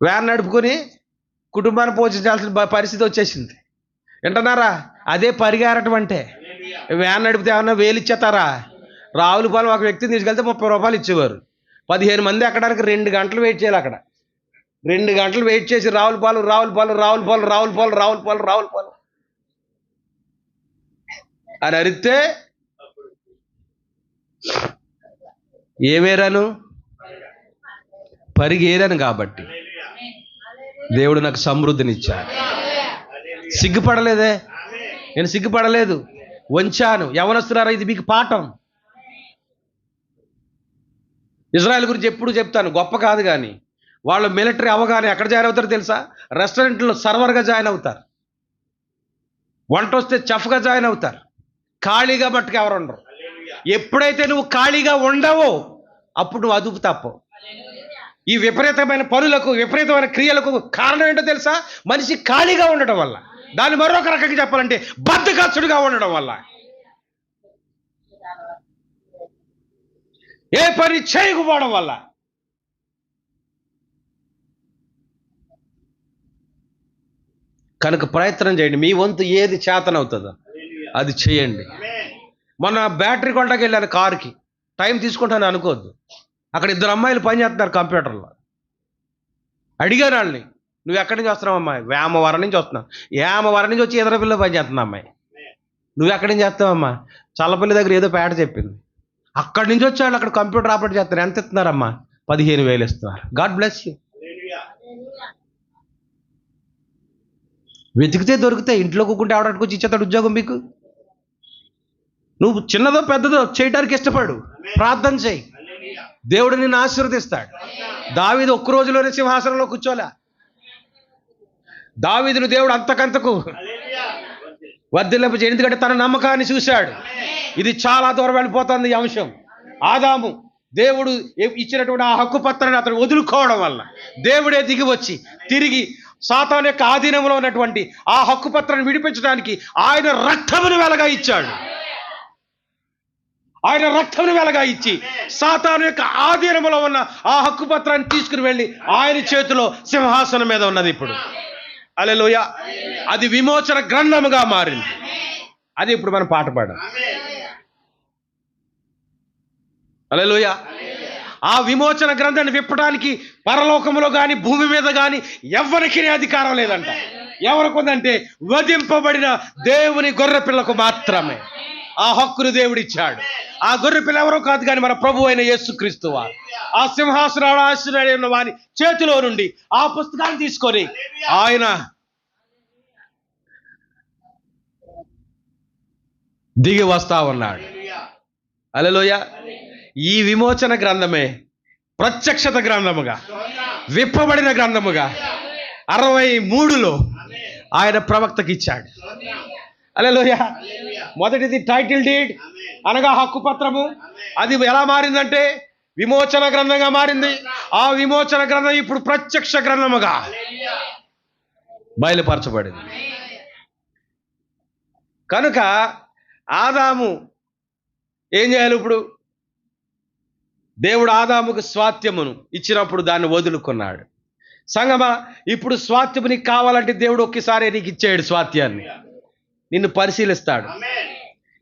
Speaker 1: వ్యాన్ నడుపుకొని కుటుంబాన్ని పోషించాల్సిన పరిస్థితి వచ్చేసింది. వింటున్నారా? అదే పరిగారటం అంటే. వ్యాన్ నడిపితే ఏమన్నా వేలు ఇచ్చేస్తారా? రావులపాలెం ఒక వ్యక్తిని తీసుకెళ్తే 30 రూపాయలు ఇచ్చేవారు. 15 మంది ఎక్కడానికి 2 గంటలు వెయిట్ చేయాలి. అక్కడ 2 గంటలు వెయిట్ చేసి రావులపాలెం అని అరిస్తే ఏమేరాను? పరిగేరాను. కాబట్టి దేవుడు నాకు సమృద్ధినిచ్చాడు. సిగ్గుపడలేదే, నేను సిగ్గుపడలేదు, వంచాను. యవనస్తులారా, ఇది మీకు పాఠం. ఇజ్రాయెల్ గురించి ఎప్పుడు చెప్తాను, గొప్ప కాదు, కానీ వాళ్ళు మిలిటరీ అవగానే ఎక్కడ జాయిన్ అవుతారో తెలుసా? రెస్టారెంట్లో సర్వర్గా జాయిన్ అవుతారు, వంట వస్తే చెఫ్గా జాయిన్ అవుతారు. ఖాళీగా మట్టుకు ఎవరు ఉండరు. ఎప్పుడైతే నువ్వు ఖాళీగా ఉండవో అప్పుడు నువ్వు అదుపు తప్పవు. ఈ విపరీతమైన పనులకు, విపరీతమైన క్రియలకు కారణం ఏంటో తెలుసా? మనిషి ఖాళీగా ఉండటం వల్ల. దాన్ని మరొక రకంగా చెప్పాలంటే బద్ధకస్తుడిగా ఉండడం వల్ల. ఏ పని చేయకపోవడం వల్ల. కనుక ప్రయత్నం చేయండి, మీ వంతు ఏది చేతనవుతుందో అది చేయండి. మొన్న బ్యాటరీ కొండకి వెళ్ళాను కారుకి, టైం తీసుకుంటాను అనుకోవద్దు. అక్కడ 2 అమ్మాయిలు పని చేస్తున్నారు కంప్యూటర్లో. అడిగాను వాళ్ళని, నువ్వు ఎక్కడి నుంచి వస్తున్నావు అమ్మాయి? వేమవరం నుంచి వస్తున్నావు. వేమవరం నుంచి వచ్చి ఎదరపిల్ల పని చేస్తున్నా అమ్మాయి. నువ్వు ఎక్కడి నుంచి చేస్తావమ్మా? చల్లపల్లి దగ్గర ఏదో పేట చెప్పింది. అక్కడి నుంచి వచ్చాడు, అక్కడ కంప్యూటర్ ఆపరేట్ చేస్తారు. ఎంత ఇస్తున్నారమ్మా? 15,000 ఇస్తున్నారు. God bless you. వెతికితే దొరికితే, ఇంట్లో కూకుంటే ఆవిడకొచ్చి ఇచ్చేస్తాడు ఉద్యోగం మీకు. నువ్వు చిన్నదో పెద్దదో చేయడానికి ఇష్టపడు, ప్రార్థన చేయి, దేవుడు నిన్ను ఆశీర్వదిస్తాడు. దావీదు ఒక్క రోజులోనే సింహాసనంలో కూర్చోలే. దావీదును దేవుడు అంతకంతకు వర్ధిల్లింపజేయడు, ఎందుకంటే తన నమ్మకాన్ని చూశాడు. ఇది చాలా దూరం వెళ్ళిపోతుంది ఈ అంశం. ఆదాము దేవుడు ఇచ్చినటువంటి ఆ హక్కు పత్రాన్ని అతను వదులుకోవడం వల్ల దేవుడే దిగి వచ్చి తిరిగి సాతాను యొక్క ఆధీనంలో ఉన్నటువంటి ఆ హక్కు పత్రాన్ని విడిపించడానికి ఆయన రక్తమును వెలగా ఇచ్చాడు. ఆయన రక్తమును వెలగా ఇచ్చి సాతాను యొక్క ఆధీనంలో ఉన్న ఆ హక్కు పత్రాన్ని తీసుకుని వెళ్ళి ఆయన చేతిలో సింహాసనం మీద ఉన్నది ఇప్పుడు. హల్లెలూయా. అది విమోచన గ్రంథముగా మారింది. అది ఇప్పుడు మనం పాట పాడాం. హల్లెలూయా. ఆ విమోచన గ్రంథాన్ని విప్పడానికి పరలోకములో కానీ భూమి మీద కానీ ఎవరికి అధికారం లేదంట. ఎవరికి ఉందంటే వధింపబడిన దేవుని గొర్రె పిల్లకు మాత్రమే ఆ హక్కును దేవుడిచ్చాడు. ఆ గొర్రె పిల్ల ఎవరో కాదు కానీ మన ప్రభు అయిన యేసుక్రీస్తు వారు. ఆ సింహాసనాసీనుడై ఉన్న వారి చేతిలో నుండి ఆ పుస్తకాన్ని తీసుకొని ఆయన దిగి వస్తా ఉన్నాడు. హల్లెలూయా. ఈ విమోచన గ్రంథమే ప్రత్యక్షత గ్రంథముగా, విప్పబడిన గ్రంథముగా 63లో ఆయన ప్రవక్తకి ఇచ్చాడు. హల్లెలూయా. మొదటిది టైటిల్ డీడ్ అనగా హక్కు పత్రము. అది ఎలా మారిందంటే విమోచన గ్రంథంగా మారింది. ఆ విమోచన గ్రంథం ఇప్పుడు ప్రత్యక్ష గ్రంథముగా బయలుపరచబడింది. కనుక ఆదాము ఏం చేయాలి? ఇప్పుడు దేవుడు ఆదాముకు స్వాస్థ్యమును ఇచ్చినప్పుడు దాన్ని వదులుకున్నాడు. సంగమా, ఇప్పుడు స్వాస్థ్యము నీకు కావాలంటే దేవుడు ఒక్కసారి నీకు ఇచ్చాడు స్వాస్థ్యాన్ని. నిన్ను పరిశీలిస్తాడు,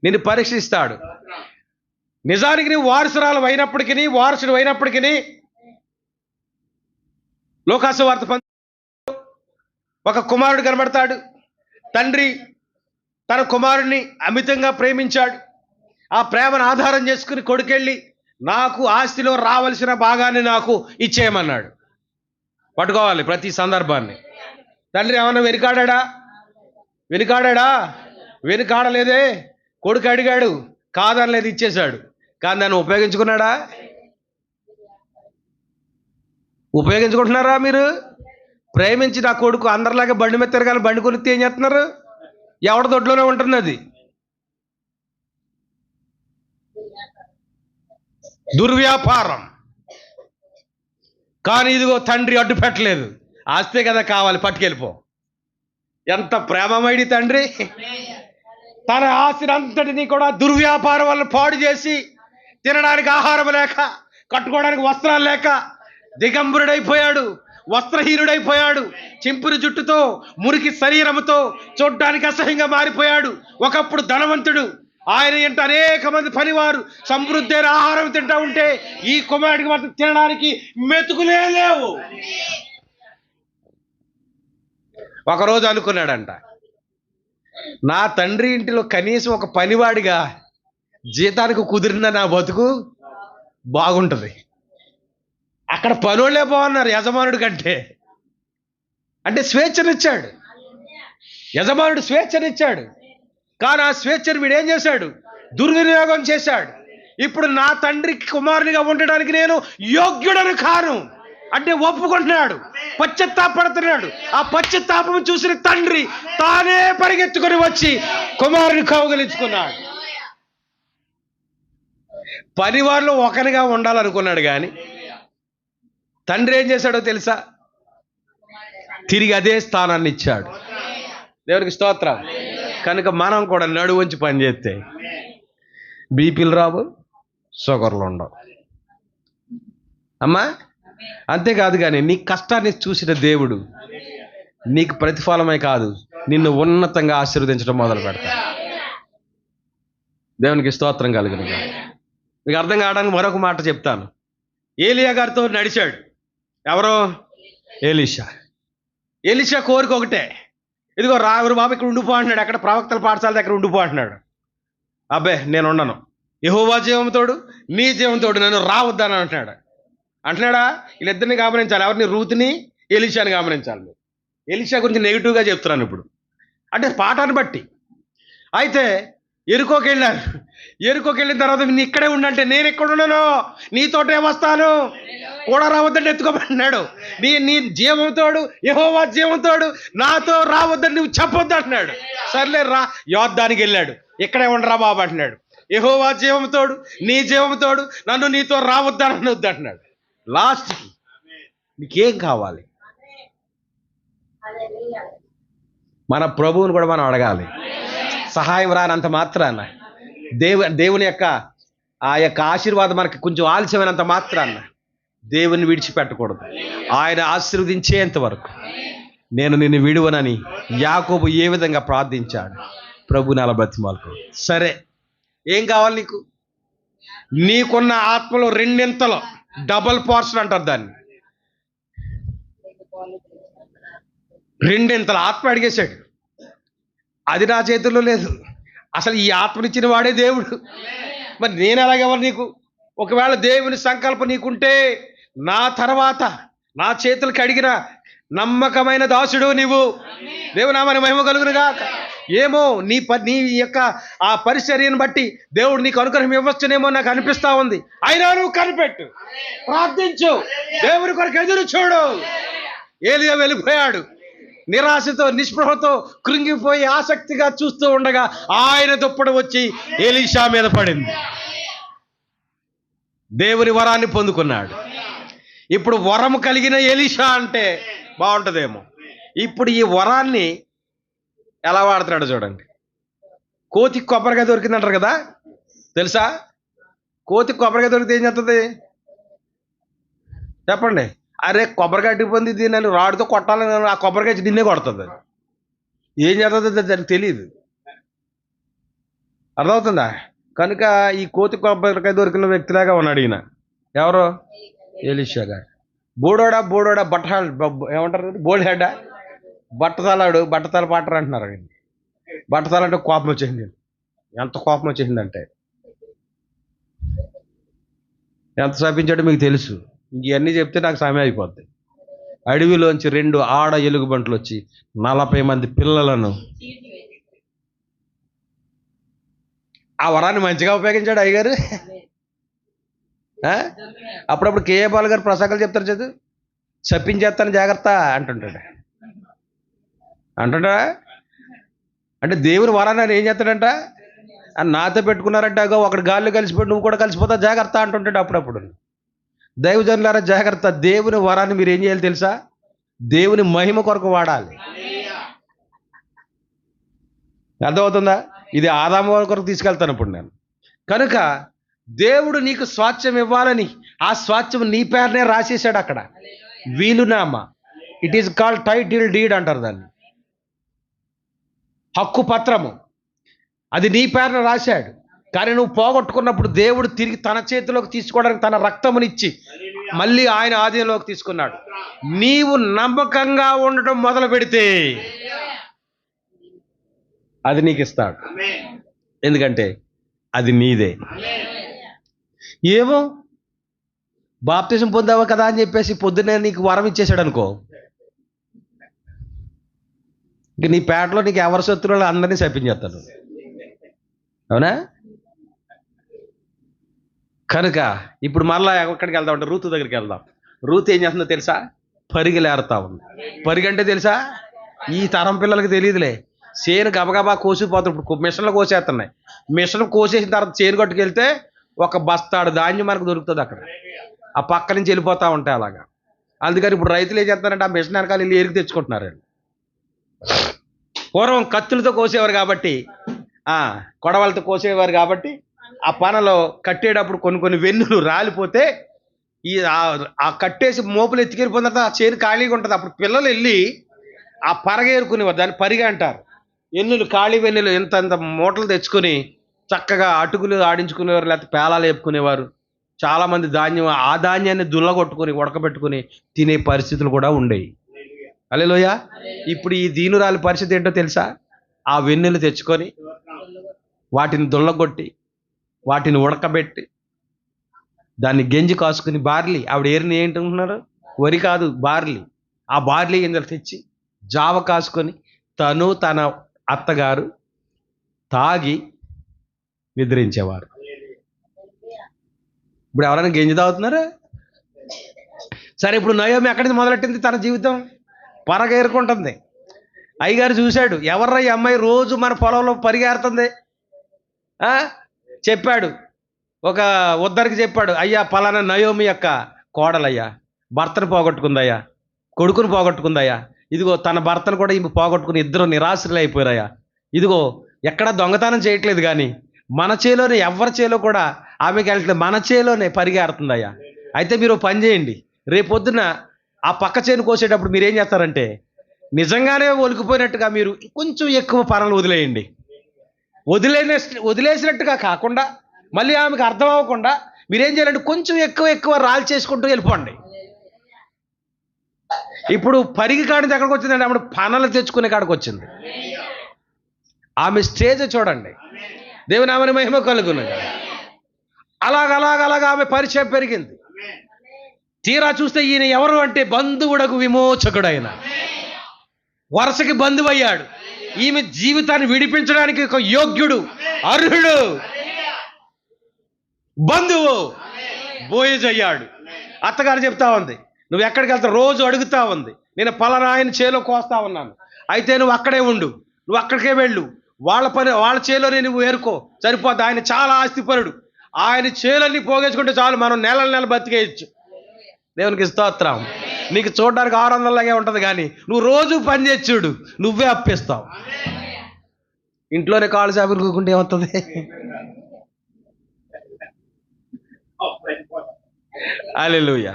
Speaker 1: నిన్ను పరీక్షిస్తాడు. నిజానికి నువ్వు వారసురాలు అయినప్పటికీ, వారసుడు అయినప్పటికీ లోకాసువార్త ఒక కుమారుడు కనబడతాడు. తండ్రి తన కుమారుడిని అమితంగా ప్రేమించాడు. ఆ ప్రేమను ఆధారం చేసుకుని కొడుకెళ్ళి నాకు ఆస్తిలో రావలసిన భాగాన్ని నాకు ఇచ్చేయమన్నాడు. పట్టుకోవాలి ప్రతి సందర్భాన్ని. తండ్రి ఏమన్నా వెనుకాడలేదే. కొడుకు అడిగాడు, కాదనలేదు, ఇచ్చేశాడు. కానీ దాన్ని ఉపయోగించుకున్నాడా? ఉపయోగించుకుంటున్నారా? మీరు ప్రేమించి నా కొడుకు అందరిలాగా బండి మీద తిరగాలి, బండి కొనిస్తే ఏం చేస్తున్నారు? ఎవడ దొడ్లోనే ఉంటుంది అది. దుర్వ్యాపారం. కానీ ఇదిగో తండ్రి అడ్డు పెట్టలేదు. ఆస్తే కదా కావాలి, పట్టుకెళ్ళిపో. ఎంత ప్రేమమైడి తండ్రి. తన ఆస్తిని అంతటినీ కూడా దుర్వ్యాపారం వల్ల పాడు చేసి, తినడానికి ఆహారం లేక, కట్టుకోవడానికి వస్త్రాలు లేక దిగంబరుడైపోయాడు, వస్త్రహీనుడైపోయాడు. చింపురు జుట్టుతో, మురికి శరీరముతో చూడ్డానికి అసహ్యంగా మారిపోయాడు. ఒకప్పుడు ధనవంతుడు. ఆయన ఇంట అనేక మంది పనివారు సమృద్ధి అయిన ఆహారం తింటా ఉంటే ఈ కుమారుడికి మాత్రం తినడానికి మెతుకులే లేవు. ఒకరోజు అనుకున్నాడంట, నా తండ్రి ఇంటిలో కనీసం ఒక పనివాడిగా జీతానికి కుదిరిన నా బతుకు బాగుంటుంది. అక్కడ పనులే బాగున్నారు యజమానుడి కంటే. అంటే స్వేచ్ఛనిచ్చాడు యజమానుడు, స్వేచ్ఛనిచ్చాడు. కానీ ఆ స్వేచ్ఛను వీడేం చేశాడు? దుర్వినియోగం చేశాడు. ఇప్పుడు నా తండ్రికి కుమారునిగా ఉండడానికి నేను యోగ్యుడను కాను అంటే ఒప్పుకుంటున్నాడు, పశ్చాత్తాపడుతున్నాడు. ఆ పశ్చాత్తాపం చూసిన తండ్రి తానే పరిగెత్తుకొని వచ్చి కుమారుని కౌగిలించుకున్నాడు. పనివారిలో ఒకరిగా ఉండాలనుకున్నాడు. కానీ తండ్రి ఏం చేశాడో తెలుసా? తిరిగి అదే స్థానాన్ని ఇచ్చాడు. దేవునికి స్తోత్రం. కనుక మనం కూడా నడువంచి పని చేస్తే బీపీలు రావు, షుగర్లు ఉండవు. అమ్మా, అంతేకాదు కానీ నీ కష్టాన్ని చూసిన దేవుడు నీకు ప్రతిఫలమే కాదు, నిన్ను ఉన్నతంగా ఆశీర్వదించడం మొదలు పెడతాడు. దేవునికి స్తోత్రం కలుగును గాక. మీకు అర్థం కావడానికి మరొక మాట చెప్తాను. ఏలియా గారితో నడిచాడు ఎవరో? ఎలీషా. ఎలీషా కోరిక ఒకటే, ఇదిగో రావురు బాబు ఇక్కడ ఉండిపో అంటున్నాడు, అక్కడ ప్రవక్తల పాఠశాల దగ్గర ఉండిపో అంటున్నాడు. అబ్బే నేను ఉండను, యెహోవా జీవంతోడు నీ జీవంతోడు నన్ను రావద్దని అంటున్నాడా? వీళ్ళిద్దరిని గమనించాలి. ఎవరిని? రూతుని, ఎలీషాని గమనించాలి. మీరు ఎలీషా గురించి నెగిటివ్గా చెప్తున్నాను ఇప్పుడు, అంటే పాఠాన్ని బట్టి. అయితే ఎరుకోకి వెళ్ళిన తర్వాత నీ ఇక్కడే ఉండంటే, నేను ఎక్కడ ఉన్నాను, నీతోటే వస్తాను, కూడా రావద్దని ఎత్తుకోమంటున్నాడు. నీ జీవంతోడు యెహోవా జీవంతోడు నాతో రావద్దని నువ్వు చెప్పొద్దు అంటున్నాడు. సర్లే రా, యోద్ధానికి వెళ్ళాడు. ఇక్కడే ఉండరా బాబు అంటున్నాడు. యెహోవా జీవంతోడు నీ జీవంతోడు నన్ను నీతో రావద్దని అనొద్దు అంటున్నాడు. లాస్ట్కి నీకేం కావాలి? మన ప్రభువుని కూడా మనం అడగాలి. సహాయం రానంత మాత్రాన, దేవుని యొక్క ఆ యొక్క ఆశీర్వాదం మనకి కొంచెం ఆలస్యమైనంత మాత్రాన దేవుని విడిచిపెట్టకూడదు. ఆయన ఆశీర్వదించేంత వరకు నేను నిన్ను విడువనని యాకోబు ఏ విధంగా ప్రార్థించాడు, ప్రభుని అలా బతిమాలకు. సరే, ఏం కావాలి నీకు? నీకున్న ఆత్మలో రెండింతలో డబల్ పోర్షన్ అంటారు దాన్ని. రెండింతల ఆత్మ అడిగేశాడు. అది నా చేతుల్లో లేదు. అసలు ఈ ఆత్మనిచ్చిన వాడే దేవుడు. మరి నేను ఎలాగెవరు నీకు? ఒకవేళ దేవుని సంకల్పం నీకుంటే, నా తర్వాత నా చేతులకు అడిగిన నమ్మకమైన దాసుడు నీవు. దేవునామని మహిమ కలుగునుగా. ఏమో నీ యొక్క ఆ పరిచర్యను బట్టి దేవుడు నీకు అనుగ్రహం ఇవ్వచ్చునేమో నాకు అనిపిస్తా ఉంది. అయినా నువ్వు కనిపెట్టు, ప్రార్థించు, దేవుని కొరకు ఎదురు చూడు. ఏలియా వెళ్ళిపోయాడు. నిరాశతో నిస్పృహతో కృంగిపోయి ఆసక్తిగా చూస్తూ ఉండగా ఆయన దుప్పటి వచ్చి ఎలీషా మీద పడింది. దేవుని వరాన్ని పొందుకున్నాడు. ఇప్పుడు వరం కలిగిన ఎలీషా అంటే బాగుంటుందేమో. ఇప్పుడు ఈ వరాన్ని ఎలా వాడుతున్నాడు చూడండి. కోతికి కొబ్బరికాయ దొరికిందంటారు కదా, తెలుసా? కోతికి కొబ్బరికాయ దొరికితే ఏం చేస్తుంది చెప్పండి? అరే కొబ్బరికాయ అడ్డిపోయింది, దీన్ని రాడుతో కొట్టాలని ఆ కొబ్బరికాయ దీన్నే కొడుతుంది. ఏం చేస్తుంది దానికి తెలియదు. అర్థమవుతుందా? కనుక ఈ కోతి కొబ్బరికాయ దొరికిన వ్యక్తిలాగా ఉన్నాడు ఈయన. ఎవరు? ఎలీషా గారు. బోడోడా ఏమంటారు? బోల్డ్ హెడ్డా, బట్టతల పాటరు అంటున్నారు. బట్టతల అంటే కోపం వచ్చేసింది. ఎంత కోపం వచ్చేసిందంటే ఎంత శపించాడో మీకు తెలుసు. ఇవన్నీ చెప్తే నాకు సమయం అయిపోద్ది. అడవిలోంచి 2 ఆడ ఎలుగుబంట్లు వచ్చి 40 మంది పిల్లలను, ఆ వరాన్ని మంచిగా ఉపయోగించాడు అయ్యగారు. అప్పుడప్పుడు కేఏ బాలు గారు ప్రసంగాలు చెప్తారు చదువు, శపించేస్తాను జాగ్రత్త అంటుంటాడా. అంటే దేవుని వరాన్ని ఏం చేస్తాడంట, నాతో పెట్టుకున్నారంట, ఒకటి గాల్లో కలిసిపోయి నువ్వు కూడా కలిసిపోతావు జాగ్రత్త అంటుంటాడు అప్పుడప్పుడు. దైవజనులారా జాగ్రత్త. దేవుని వరాన్ని మీరు ఏం చేయాలి తెలుసా? దేవుని మహిమ కొరకు వాడాలి. అర్థమవుతుందా? ఇది ఆదాము కొరకు తీసుకెళ్తాను ఇప్పుడు నేను. కనుక దేవుడు నీకు స్వాస్థ్యం ఇవ్వాలని ఆ స్వాస్థ్యం నీ పేరునే రాసేసాడు అక్కడ. వీలునామా, it is called title deed అంటారు దాన్ని. హక్కు పత్రము, అది నీ పేరున రాశాడు. కానీ నువ్వు పోగొట్టుకున్నప్పుడు దేవుడు తిరిగి తన చేతిలోకి తీసుకోవడానికి తన రక్తమునిచ్చి మళ్ళీ ఆయన ఆధీనంలోకి తీసుకున్నాడు. నీవు నమ్మకంగా ఉండటం మొదలు పెడితే అది నీకు ఇస్తాడు. ఎందుకంటే అది నీదే. ఏమో బాప్తిజం పొందావా కదా అని చెప్పేసి పొద్దున్నే నీకు వరం ఇచ్చేసాడు అనుకో, ఇంక నీ పేటలో నీకు ఎవరి శత్రువులు అందరినీ శపించేస్తాడు. అవునా? కనుక ఇప్పుడు మళ్ళా ఎక్కడికి వెళ్దాం అంటే రూతు దగ్గరికి వెళ్దాం. రూతు ఏం చేస్తుందో తెలుసా? పరిగెలేరుతా ఉంది. పరిగంటే తెలుసా? ఈ తరం పిల్లలకి తెలియదులే. చేను గబగబా కోసిపోతాడు. ఇప్పుడు మిషన్లు కోసేస్తున్నాయి. మిషన్ కోసేసిన తర్వాత చేను కట్టుకెళ్తే ఒక బస్తాడు ధాన్యం మనకు దొరుకుతుంది అక్కడ. ఆ పక్క నుంచి వెళ్ళిపోతూ ఉంటాయి అలాగా. అందుకని ఇప్పుడు రైతులు ఏం చేస్తారంటే ఆ మిషన్ వెనకాల వెళ్ళి ఏరికి తెచ్చుకుంటున్నారండి. పూర్వం కత్తులతో కోసేవారు కాబట్టి, కొడవలతో కోసేవారు కాబట్టి ఆ పనలో కట్టేటప్పుడు కొన్ని వెన్నులు రాలిపోతే ఈ ఆ కట్టేసి మోపులు ఎత్తుకెళ్ళిపోయిన తర్వాత ఆ చేను ఖాళీగా ఉంటుంది. అప్పుడు పిల్లలు వెళ్ళి ఆ పరగేరుకునేవారు, దాన్ని పరిగ అంటారు. ఎన్నులు, ఖాళీ వెన్నులు ఇంత ఇంత మూటలు తెచ్చుకొని చక్కగా అటుకులు ఆడించుకునేవారు, లేకపోతే పేలాలు వేపుకునేవారు. చాలామంది ఆ ధాన్యాన్ని దుల్లగొట్టుకొని ఉడకబెట్టుకొని తినే పరిస్థితులు కూడా ఉండేవి. హల్లెలూయా. ఇప్పుడు ఈ దీనురాలి పరిస్థితి ఏంటో తెలుసా? ఆ వెన్నెలు తెచ్చుకొని వాటిని దుల్లగొట్టి వాటిని ఉడకబెట్టి దాన్ని గెంజి కాసుకుని బార్లీ, ఆవిడ ఏరిని ఏంటంటున్నారు? వరి కాదు, బార్లీ. ఆ బార్లీ గింజలు తెచ్చి జావ కాసుకొని తను తన అత్తగారు తాగి నిద్రించేవారు. ఇప్పుడు ఎవరైనా గెంజి తాగుతున్నారా? సరే, ఇప్పుడు నయోమి ఎక్కడి నుంచి మొదలెట్టింది తన జీవితం? పరగేరుకుంటుంది. అయ్యగారు చూశాడు, ఎవర్రా ఈ అమ్మాయి రోజు మన పొలంలో పరిగెడుతుంది? చెప్పాడు, ఒక ఉద్దరికి చెప్పాడు, అయ్యా పలానా నయోమి యొక్క కోడలయ్యా, భర్తను పోగొట్టుకుందయ్యా, కొడుకును పోగొట్టుకుందయ్యా, ఇదిగో తన భర్తను కూడా ఈమె పోగొట్టుకుని ఇద్దరు నిరాశ్రులు అయిపోయారయ్యా, ఇదిగో ఎక్కడా దొంగతనం చేయట్లేదు కానీ మన చేలోనే, ఎవరి చేలో కూడా ఆమెకి వెళ్ళట్లేదు, మన చేలోనే పరిగెడుతుందయ్యా. అయితే మీరు పని చేయండి, రేపొద్దున ఆ పక్క చేను కోసేటప్పుడు మీరేం చేస్తారంటే నిజంగానే ఒలికిపోయినట్టుగా మీరు కొంచెం ఎక్కువ పనులు వదిలేయండి. వదిలేసినట్టుగా కాకుండా మళ్ళీ ఆమెకు అర్థం అవ్వకుండా మీరేం చేయాలంటే కొంచెం ఎక్కువ రాళ్ళు చేసుకుంటూ వెళ్ళిపోండి. ఇప్పుడు పరిగి కాడికి ఎక్కడికి వచ్చిందంటే ఆమె పనులు తెచ్చుకునే కాడికి వచ్చింది. ఆమె స్టేజ్ చూడండి. దేవుని ఆమెను మహిమ కలుగునగా. అలాగ ఆమె పరిచయం పెరిగింది. తీరా చూస్తే ఈయన ఎవరు అంటే బంధువుడకు విమోచకుడైన, వరుసకి బంధువయ్యాడు. ఈమె జీవితాన్ని విడిపించడానికి ఒక యోగ్యుడు, అర్హుడు, బంధువు బోయజు అయ్యాడు. అత్తగారు చెప్తా ఉంది, నువ్వు ఎక్కడికి వెళ్తావు? రోజు అడుగుతా ఉంది, నేను పలానా ఆయన చేలో కోస్తా ఉన్నాను, అయితే నువ్వు అక్కడే ఉండు, నువ్వు అక్కడికే వెళ్ళు, వాళ్ళ చేలోనే నువ్వు ఏరుకో, సరిపోద్ది. ఆయన చాలా ఆస్తిపరుడు, ఆయన చేలన్నీ పోగేసుకుంటే చాలు, మనం నెల బతికేయచ్చు. దేవునికి స్తోత్రం. నీకు చూడడానికి 600లాగే ఉంటుంది కానీ నువ్వు రోజు పని చేసి చూడు, నువ్వే అప్పిస్తావు. ఇంట్లోనే కాళ్ళు చాపుకుంటే ఏమవుతుంది? హల్లెలూయా.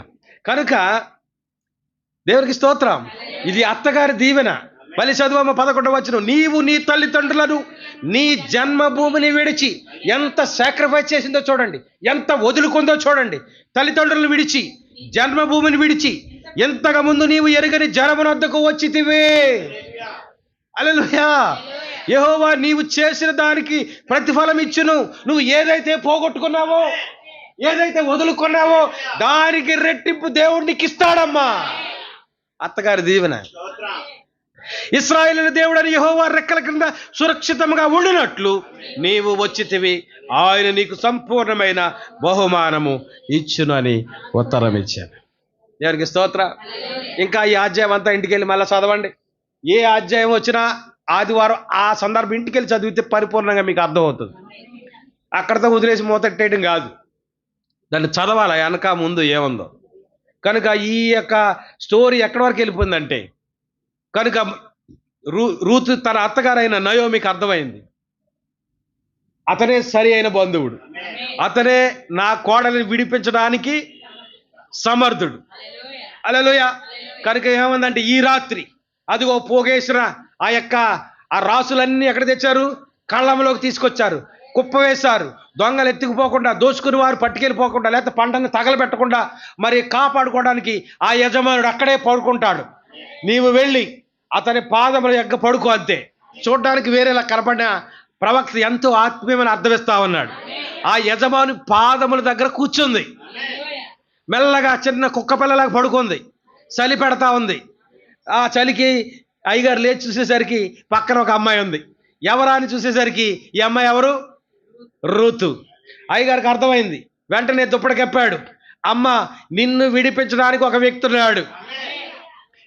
Speaker 1: కనుక దేవునికి స్తోత్రం. ఇది అత్తగారి దీవెన. మళ్ళీ చదువమ్మ 11వ వచనం. నీవు నీ తల్లిదండ్రులను, నీ జన్మభూమిని విడిచి, ఎంత సాక్రిఫైస్ చేసిందో చూడండి, ఎంత వదులుకుందో చూడండి. తల్లిదండ్రులను విడిచి, జన్మభూమిని విడిచి, ఎంతగా ముందు నీవు ఎరుగని జనమునొద్దకు వచ్చితివే. హల్లెలూయా. యెహోవా నీవు చేసిన దానికి ప్రతిఫలం ఇచ్చును. నువ్వు ఏదైతే పోగొట్టుకున్నావో, ఏదైతే వదులుకున్నావో దానికి రెట్టింపు దేవుడు నీకు ఇస్తాడమ్మా. అత్తగారి దీవెన. ఇశ్రాయేలు దేవుడని యెహోవా రెక్కల కింద సురక్షితంగా ఉండినట్లు నీవు వచ్చితివి, ఆయన నీకు సంపూర్ణమైన బహుమానము ఇచ్చును అని ఉత్తరం ఇచ్చాను. దేవునికి స్తోత్రం. ఇంకా ఈ అధ్యాయం అంతా ఇంటికి వెళ్ళి మళ్ళీ చదవండి. ఏ అధ్యాయం వచ్చినా ఆదివారం ఆ సందర్భం ఇంటికి వెళ్ళి చదివితే పరిపూర్ణంగా మీకు అర్థమవుతుంది. అక్కడితో వదిలేసి మూతట్టేయడం కాదు, దాన్ని చదవాలి వెనక ముందు ఏముందో. కనుక ఈ యొక్క స్టోరీ ఎక్కడి వరకు వెళ్ళిపోయిందంటే, కనుక రూతు తన అత్తగారైన నయోమికి అర్థమైంది, అతనే సరి అయిన బంధువుడు, అతనే నా కోడలిని విడిపించడానికి సమర్థుడు. హల్లెలూయా. కనుక ఏమందంటే ఈ రాత్రి అదిగో పోగేసిన ఆ రాసులన్నీ ఎక్కడ తెచ్చారు? కళ్ళంలోకి తీసుకొచ్చారు, కుప్ప వేశారు. దొంగలు ఎత్తుకుపోకుండా, దోచుకుని వారు పట్టుకెళ్ళిపోకుండా, లేకపోతే పంటను తగలబెట్టకుండా మరి కాపాడుకోవడానికి ఆ యజమానుడు అక్కడే పడుకుంటాడు. నీవు వెళ్ళి అతని పాదముల ఎగ్గ పడుకో, అంతే. చూడడానికి వేరేలా కనపడిన ప్రవక్త ఎంతో ఆత్మీయమని అర్థమిస్తా ఉన్నాడు. ఆ యజమాని పాదముల దగ్గర కూర్చుంది, మెల్లగా చిన్న కుక్క పిల్లలాగా పడుకుంది, చలి పెడతా ఉంది. ఆ చలికి అయ్యగారు లేచి చూసేసరికి పక్కన ఒక అమ్మాయి ఉంది. ఎవరా అని చూసేసరికి ఈ అమ్మాయి ఎవరు? రూతు. అయ్యగారికి అర్థమైంది. వెంటనే దుప్పటి కప్పాడు. అమ్మ, నిన్ను విడిపించడానికి ఒక వ్యక్తి ఉన్నాడు.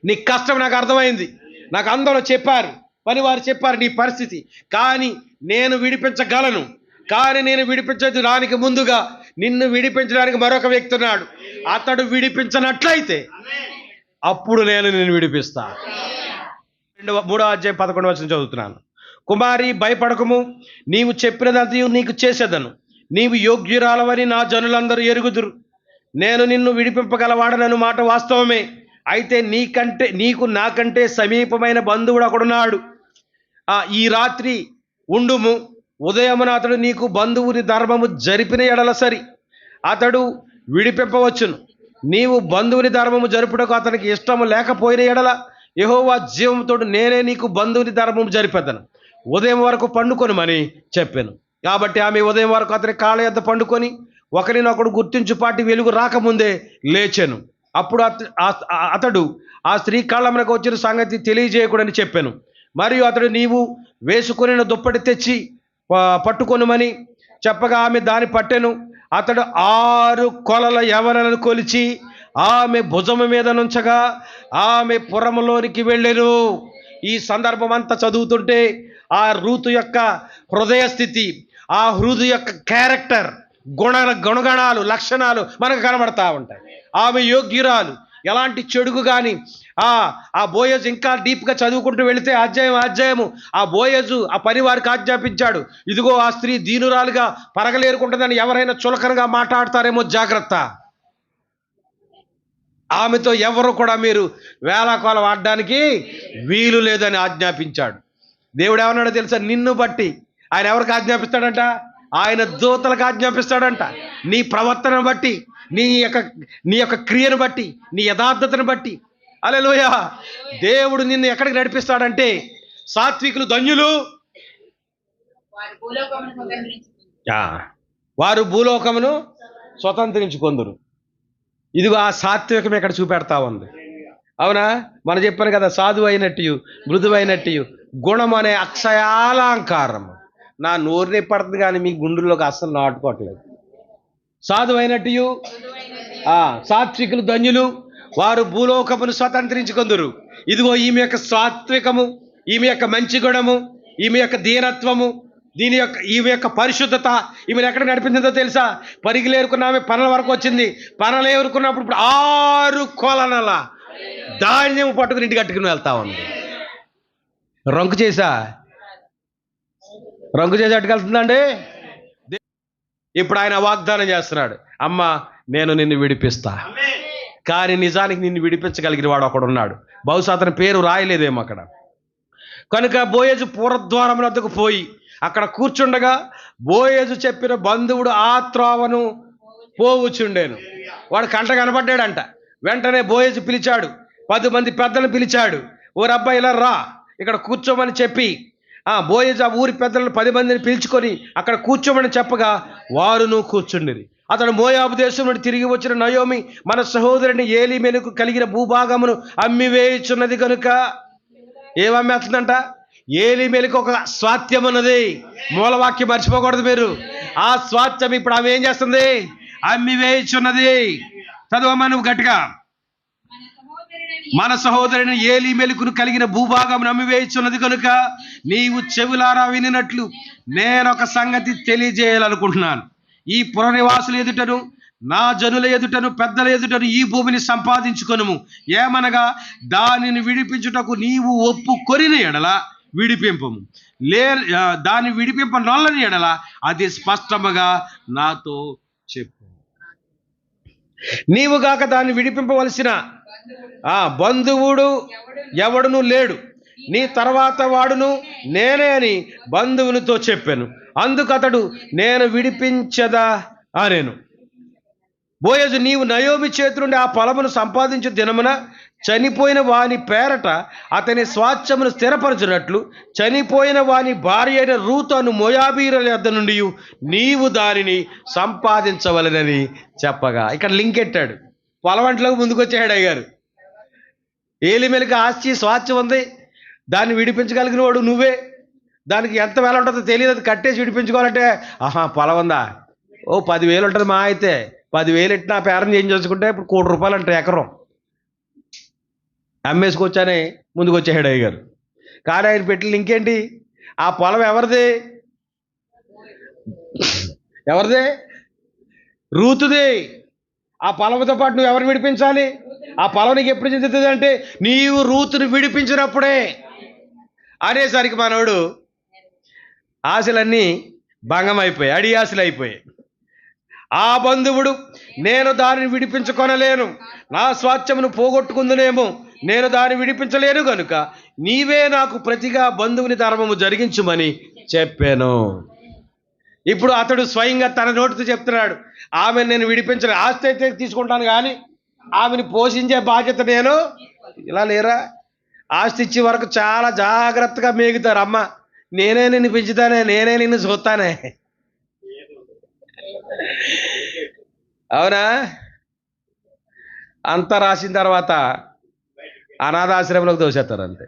Speaker 1: నీ కష్టం నాకు అర్థమైంది, నాకు అందరూ చెప్పారు, పని వారు చెప్పారు నీ పరిస్థితి, కానీ నేను విడిపించగలను. కానీ నేను విడిపించడానికి ముందుగా నిన్ను విడిపించడానికి మరొక వ్యక్తి ఉన్నాడు. అతడు విడిపించనట్లయితే అప్పుడు నేను విడిపిస్తా. 3వ అధ్యాయం 11వ వచనం చదువుతున్నాను. కుమారి, భయపడకము, నీవు చెప్పినదంతా నీకు చేసేదను. నీవు యోగ్యురాలవని నా జనులందరూ ఎరుగుదురు. నేను నిన్ను విడిపింపగలవాడనను మాట వాస్తవమే. అయితే నీకు నాకంటే సమీపమైన బంధువుడు ఒకడున్నాడు. ఈ రాత్రి ఉండుము, ఉదయమున అతడు నీకు బంధువుని ధర్మము జరిపిన ఎడల సరి, అతడు విడిపింపవచ్చును. నీవు బంధువుని ధర్మము జరుపుటకు అతనికి ఇష్టము లేకపోయిన ఎడల యెహోవా జీవముతో నేనే నీకు బంధువుని ధర్మము జరిపెదను. ఉదయం వరకు పండుకొనుమని చెప్పాను. కాబట్టి ఆమె ఉదయం వరకు అతని కాళ్ళ యొద్ద పండుకొని ఒకరినొకడు గుర్తించుపాటి వెలుగు రాకముందే లేచెను. అప్పుడు అతడు ఆ స్త్రీ కాళ్ళమునకు వచ్చిన సంగతి తెలియజేయకూడని చెప్పాను. మరియు అతడు నీవు వేసుకొనిన దుప్పటి తెచ్చి పట్టుకొనుమని చెప్పగా ఆమె దాన్ని పట్టెను. అతడు 6 కొలల యవనలను కొలిచి ఆమె భుజము మీద నుంచగా ఆమె పురములోనికి వెళ్ళెను. ఈ సందర్భం అంతా చదువుతుంటే ఆ రూతు యొక్క హృదయ స్థితి, ఆ రూతు యొక్క క్యారెక్టర్, గుణగణాలు, లక్షణాలు మనకు కనబడతా ఉంటాయి. ఆమె యోగ్యురాలు, ఎలాంటి చెడుగు కానీ ఆ బోయజు ఇంకా డీప్గా చదువుకుంటూ వెళితే అధ్యాయము ఆ బోయజు ఆ పని వారికి ఆజ్ఞాపించాడు, ఇదిగో ఆ స్త్రీ దీనురాలుగా పరగలేరుకుంటుందని ఎవరైనా చులకనగా మాట్లాడతారేమో జాగ్రత్త, ఆమెతో ఎవరు కూడా మీరు వేళాకోళం ఆడడానికి వీలు లేదని ఆజ్ఞాపించాడు. దేవుడు ఏమన్నాడో తెలుసా? నిన్ను బట్టి ఆయన ఎవరికి ఆజ్ఞాపిస్తాడంట? ఆయన దూతలకు ఆజ్ఞాపిస్తాడంట. నీ ప్రవర్తనను బట్టి, నీ యొక్క క్రియను బట్టి, నీ యథార్థతను బట్టి. హల్లెలూయా! దేవుడు నిన్ను ఎక్కడికి నడిపిస్తాడంటే, సాత్వికులు ధన్యులు, వారు భూలోకమును స్వతంత్రించుకొందురు. ఇదిగో ఆ సాత్వికం ఇక్కడ చూపెడతా ఉంది. అవునా? మనం చెప్పాను కదా, సాధువు అయినట్టు, మృదువైనట్టు, గుణం అనే అక్షయాలంకారం నా నోరునే పడుతుంది కానీ మీ గుండెల్లోకి అస్సలు నాటుకోవట్లేదు. సాధువు అయినట్టు, సాత్వికులు ధన్యులు, వారు భూలోకమును స్వతంత్రించుకొందురు. ఇదిగో ఈమె యొక్క సాత్వికము, ఈమె యొక్క మంచి గుణము, ఈమె యొక్క దీనత్వము, ఈమె యొక్క పరిశుద్ధత ఈమెను ఎక్కడ నడిపించిందో తెలుసా? పరిగిలేరుకున్న ఆమె పనుల వరకు వచ్చింది. పనులు ఏరుకున్నప్పుడు ఇప్పుడు 6 కొలనల ధాన్యం పట్టుకుని ఇంటికి కట్టుకుని వెళ్తా ఉంది. రంకు చేసి అట్టుకెళ్తుందండి. ఇప్పుడు ఆయన వాగ్దానం చేస్తున్నాడు, అమ్మ నేను నిన్ను విడిపిస్తా. కానీ నిజానికి నిన్ను విడిపించగలిగిన వాడు ఒకడున్నాడు. బహుశా అతని పేరు రాయలేదేమో అక్కడ. కనుక బోయజు పూర్వద్వారం వద్దకు పోయి అక్కడ కూర్చుండగా బోయజు చెప్పిన బంధువుడు ఆ త్రోవను పోవుచుండేను. వాడు కంట కనపడ్డాడంట. వెంటనే బోయజు పిలిచాడు, 10 మంది పెద్దలను పిలిచాడు. ఓ అబ్బాయి ఇలా రా, ఇక్కడ కూర్చోమని చెప్పి బోయజు ఆ ఊరి పెద్దలను 10 మందిని పిలుచుకొని అక్కడ కూర్చోమని చెప్పగా వారును కూర్చుండిరి. అతడు మోయాబు దేశం నుండి తిరిగి వచ్చిన నయోమి మన సహోదరుని ఏలీమెలకు కలిగిన భూభాగమును అమ్మివేయుచున్నది కనుక. ఏమమ్మేస్తుందంట? ఏలీమెలకు ఒక స్వాస్థ్యం ఉన్నది. మూలవాక్యం మర్చిపోకూడదు మీరు. ఆ స్వాస్థ్యం ఇప్పుడు ఆమె ఏం చేస్తుంది? అమ్మివేయుచున్నది. చదవమ్మా నువ్వు గట్టిగా. మన సహోదరుని ఏలీమెలకును కలిగిన భూభాగం అమ్మివేయుచున్నది కనుక నీవు చెవులారా వినినట్లు నేనొక సంగతి తెలియజేయాలనుకుంటున్నాను. ఈ పురనివాసుల ఎదుటను, నా జనుల ఎదుటను, పెద్దల ఎదుటను ఈ భూమిని సంపాదించుకొనుము. ఏమనగా దానిని విడిపించుటకు నీవు ఒప్పుకొనిన ఎడల విడిపింపము, దాన్ని విడిపింపనొల్లని ఎడల అది స్పష్టముగా నాతో చెప్పు. నీవుగాక దాన్ని విడిపింపవలసిన బంధువుడు ఎవడును లేడు, నీ తర్వాత వాడును నేనే అని బంధువునితో చెప్పాను. అందుకు అతడు నేను విడిపించదా అనేను. బోయజు నీవు నయోమి చేతి నుండి ఆ పొలమును సంపాదించు దినమున చనిపోయిన వాని పేరట అతని స్వాస్థ్యమును స్థిరపరచునట్లు చనిపోయిన వాని భార్య అయిన రూతు అను మోయాబీయుల యొద్ద నుండి నీవు దానిని సంపాదించవలెనని చెప్పగా. ఇక్కడ లింక్ ఎట్టాడు. పొలవంట్లోకి ముందుకు వచ్చాడు అయ్యారు. ఏలిమెలికి ఆస్తి స్వాస్థ్యం ఉంది, దాన్ని విడిపించగలిగిన వాడు నువ్వే. దానికి ఎంత వేల ఉంటుందో తెలియదు. అది కట్టేసి విడిపించుకోవాలంటే పొలం ఉందా? 10,000 ఉంటుంది మా అయితే. 10,000 ఇట్టిన పేరం చేంజ్ చేసుకుంటే ఇప్పుడు 1 కోటి రూపాయలు అంటే ఎకరం. అమ్మేసుకొచ్చానే ముందుకు వచ్చేసాడు అయ్య గారు. కానీ ఆయన పెట్టిన ఇంకేంటి? ఆ పొలం ఎవరిది? రూతుది. ఆ పొలంతో పాటు నువ్వు ఎవరు విడిపించాలి? ఆ పొలం నీకు ఎప్పుడు చెందుతుంది అంటే నీవు రూతుని విడిపించినప్పుడే. అనేసరికి మనోడు ఆశలన్నీ భంగం అయిపోయాయి, అడి ఆశలు అయిపోయాయి. ఆ బంధువుడు, నేను దానిని విడిపించుకొనలేను, నా స్వాస్థ్యమును పోగొట్టుకుందునేమో, నేను దాన్ని విడిపించలేను గనుక నీవే నాకు ప్రతిగా బంధువుని ధర్మము జరిగించుమని చెప్పాను. ఇప్పుడు అతడు స్వయంగా తన నోటితో చెప్తున్నాడు, ఆమెను నేను విడిపించను, ఆస్తి అయితే తీసుకుంటాను కానీ ఆమెను పోషించే బాధ్యత నేను. ఇలా లేరా? ఆస్తి ఇచ్చే వరకు చాలా జాగ్రత్తగా మేగుతారు. అమ్మ, నేనే నిన్ను పెంచుతానే, నేనే నిన్ను చూస్తానే. అవునా? అంతా రాసిన తర్వాత అనాథాశ్రమంలోకి దోసేస్తారు అంతే.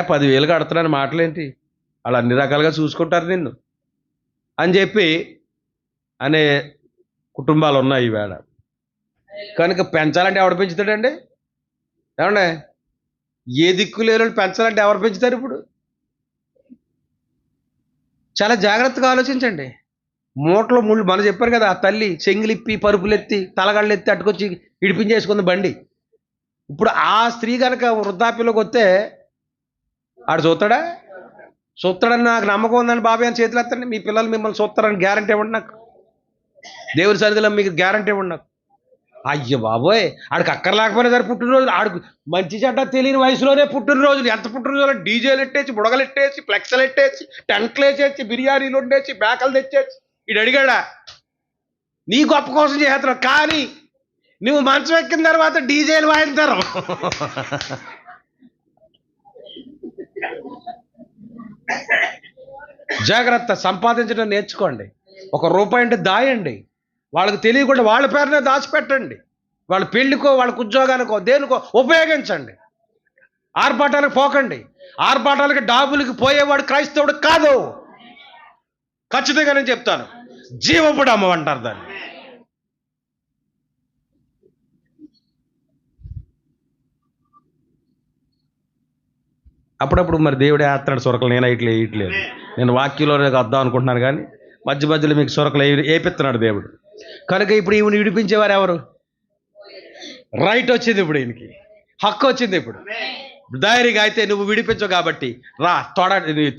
Speaker 1: 10,000 కడుతున్నాను మాటలేంటి, వాళ్ళు అన్ని రకాలుగా చూసుకుంటారు నిన్ను అని చెప్పి అనే కుటుంబాలు ఉన్నాయి ఈవేళ. కనుక పెంచాలంటే ఎవడు పెంచుతాడండి? ఏమండే, ఏ దిక్కు లేని పెంచాలంటే ఎవరు పెంచుతారు? ఇప్పుడు చాలా జాగ్రత్తగా ఆలోచించండి. మూటలో ముళ్ళు, మనం చెప్పారు కదా, ఆ తల్లి చెంగిలిప్పి పరుపులెత్తి తలగళ్ళెత్తి అట్టుకొచ్చి ఇడిపించేసుకుంది బండి. ఇప్పుడు ఆ స్త్రీ కనుక వృద్ధాప్యంలోకి వస్తే ఆడు చూస్తాడా? చూస్తాడని నాకు నమ్మకం ఉందని బాబాయ్ అని చేతులు ఎత్తండి. మీ పిల్లలు మిమ్మల్ని చూస్తారని గ్యారంటీ ఇవ్వండి నాకు. దేవుని సన్నిధిలో మీకు గ్యారంటీ ఇవ్వండి నాకు. అయ్యో బాబోయ్, ఆడికి అక్కర్లేకపోయినా సరే పుట్టినరోజులు, ఆడికి మంచి చెడ్డ తెలియని వయసులోనే పుట్టినరోజులు. ఎంత పుట్టినరోజులు? డీజేలు ఎట్టేసి, బుడగలు ఎట్టేసి, ఫ్లెక్స్లు ఎట్టేసి, టెంట్లు వేసేసి, బిర్యానీలు వండేసి, బేకలు తెచ్చేసి. ఇడు అడిగాడా? నీ గొప్ప కోసం చేస్తున్నావు, కానీ నువ్వు మంచం ఎక్కిన తర్వాత డీజేలు వాయిస్తారు. జాగ్రత్త, సంపాదించడం నేర్చుకోండి. ₹1 అంటే దాయండి. వాళ్ళకి తెలియకుండా వాళ్ళ పేరునే దాచిపెట్టండి. వాళ్ళ పెళ్లికో, వాళ్ళకి ఉద్యోగానికో, దేనికో ఉపయోగించండి. ఆర్భాటాలకు పోకండి. ఆర్భాటాలకి డాబులకి పోయేవాడు క్రైస్తవుడు కాదు. ఖచ్చితంగా నేను చెప్తాను. జీవపుడు అమ్మమంటారు దాన్ని. అప్పుడప్పుడు మరి దేవుడే వేస్తున్నాడు సొరకలు, నేను ఇట్లా వేయట్లేదు. నేను వాక్యంలోనే వద్దాం అనుకుంటున్నాను కానీ మధ్య మధ్యలో మీకు సొరకలు వేపిస్తున్నాడు దేవుడు. కనుక ఇప్పుడు ఈవిని విడిపించేవారు ఎవరు? రైట్ వచ్చింది ఇప్పుడు, ఈయనకి హక్కు వచ్చింది. ఇప్పుడు ధైర్యంగా అయితే నువ్వు విడిపించవు కాబట్టి రా,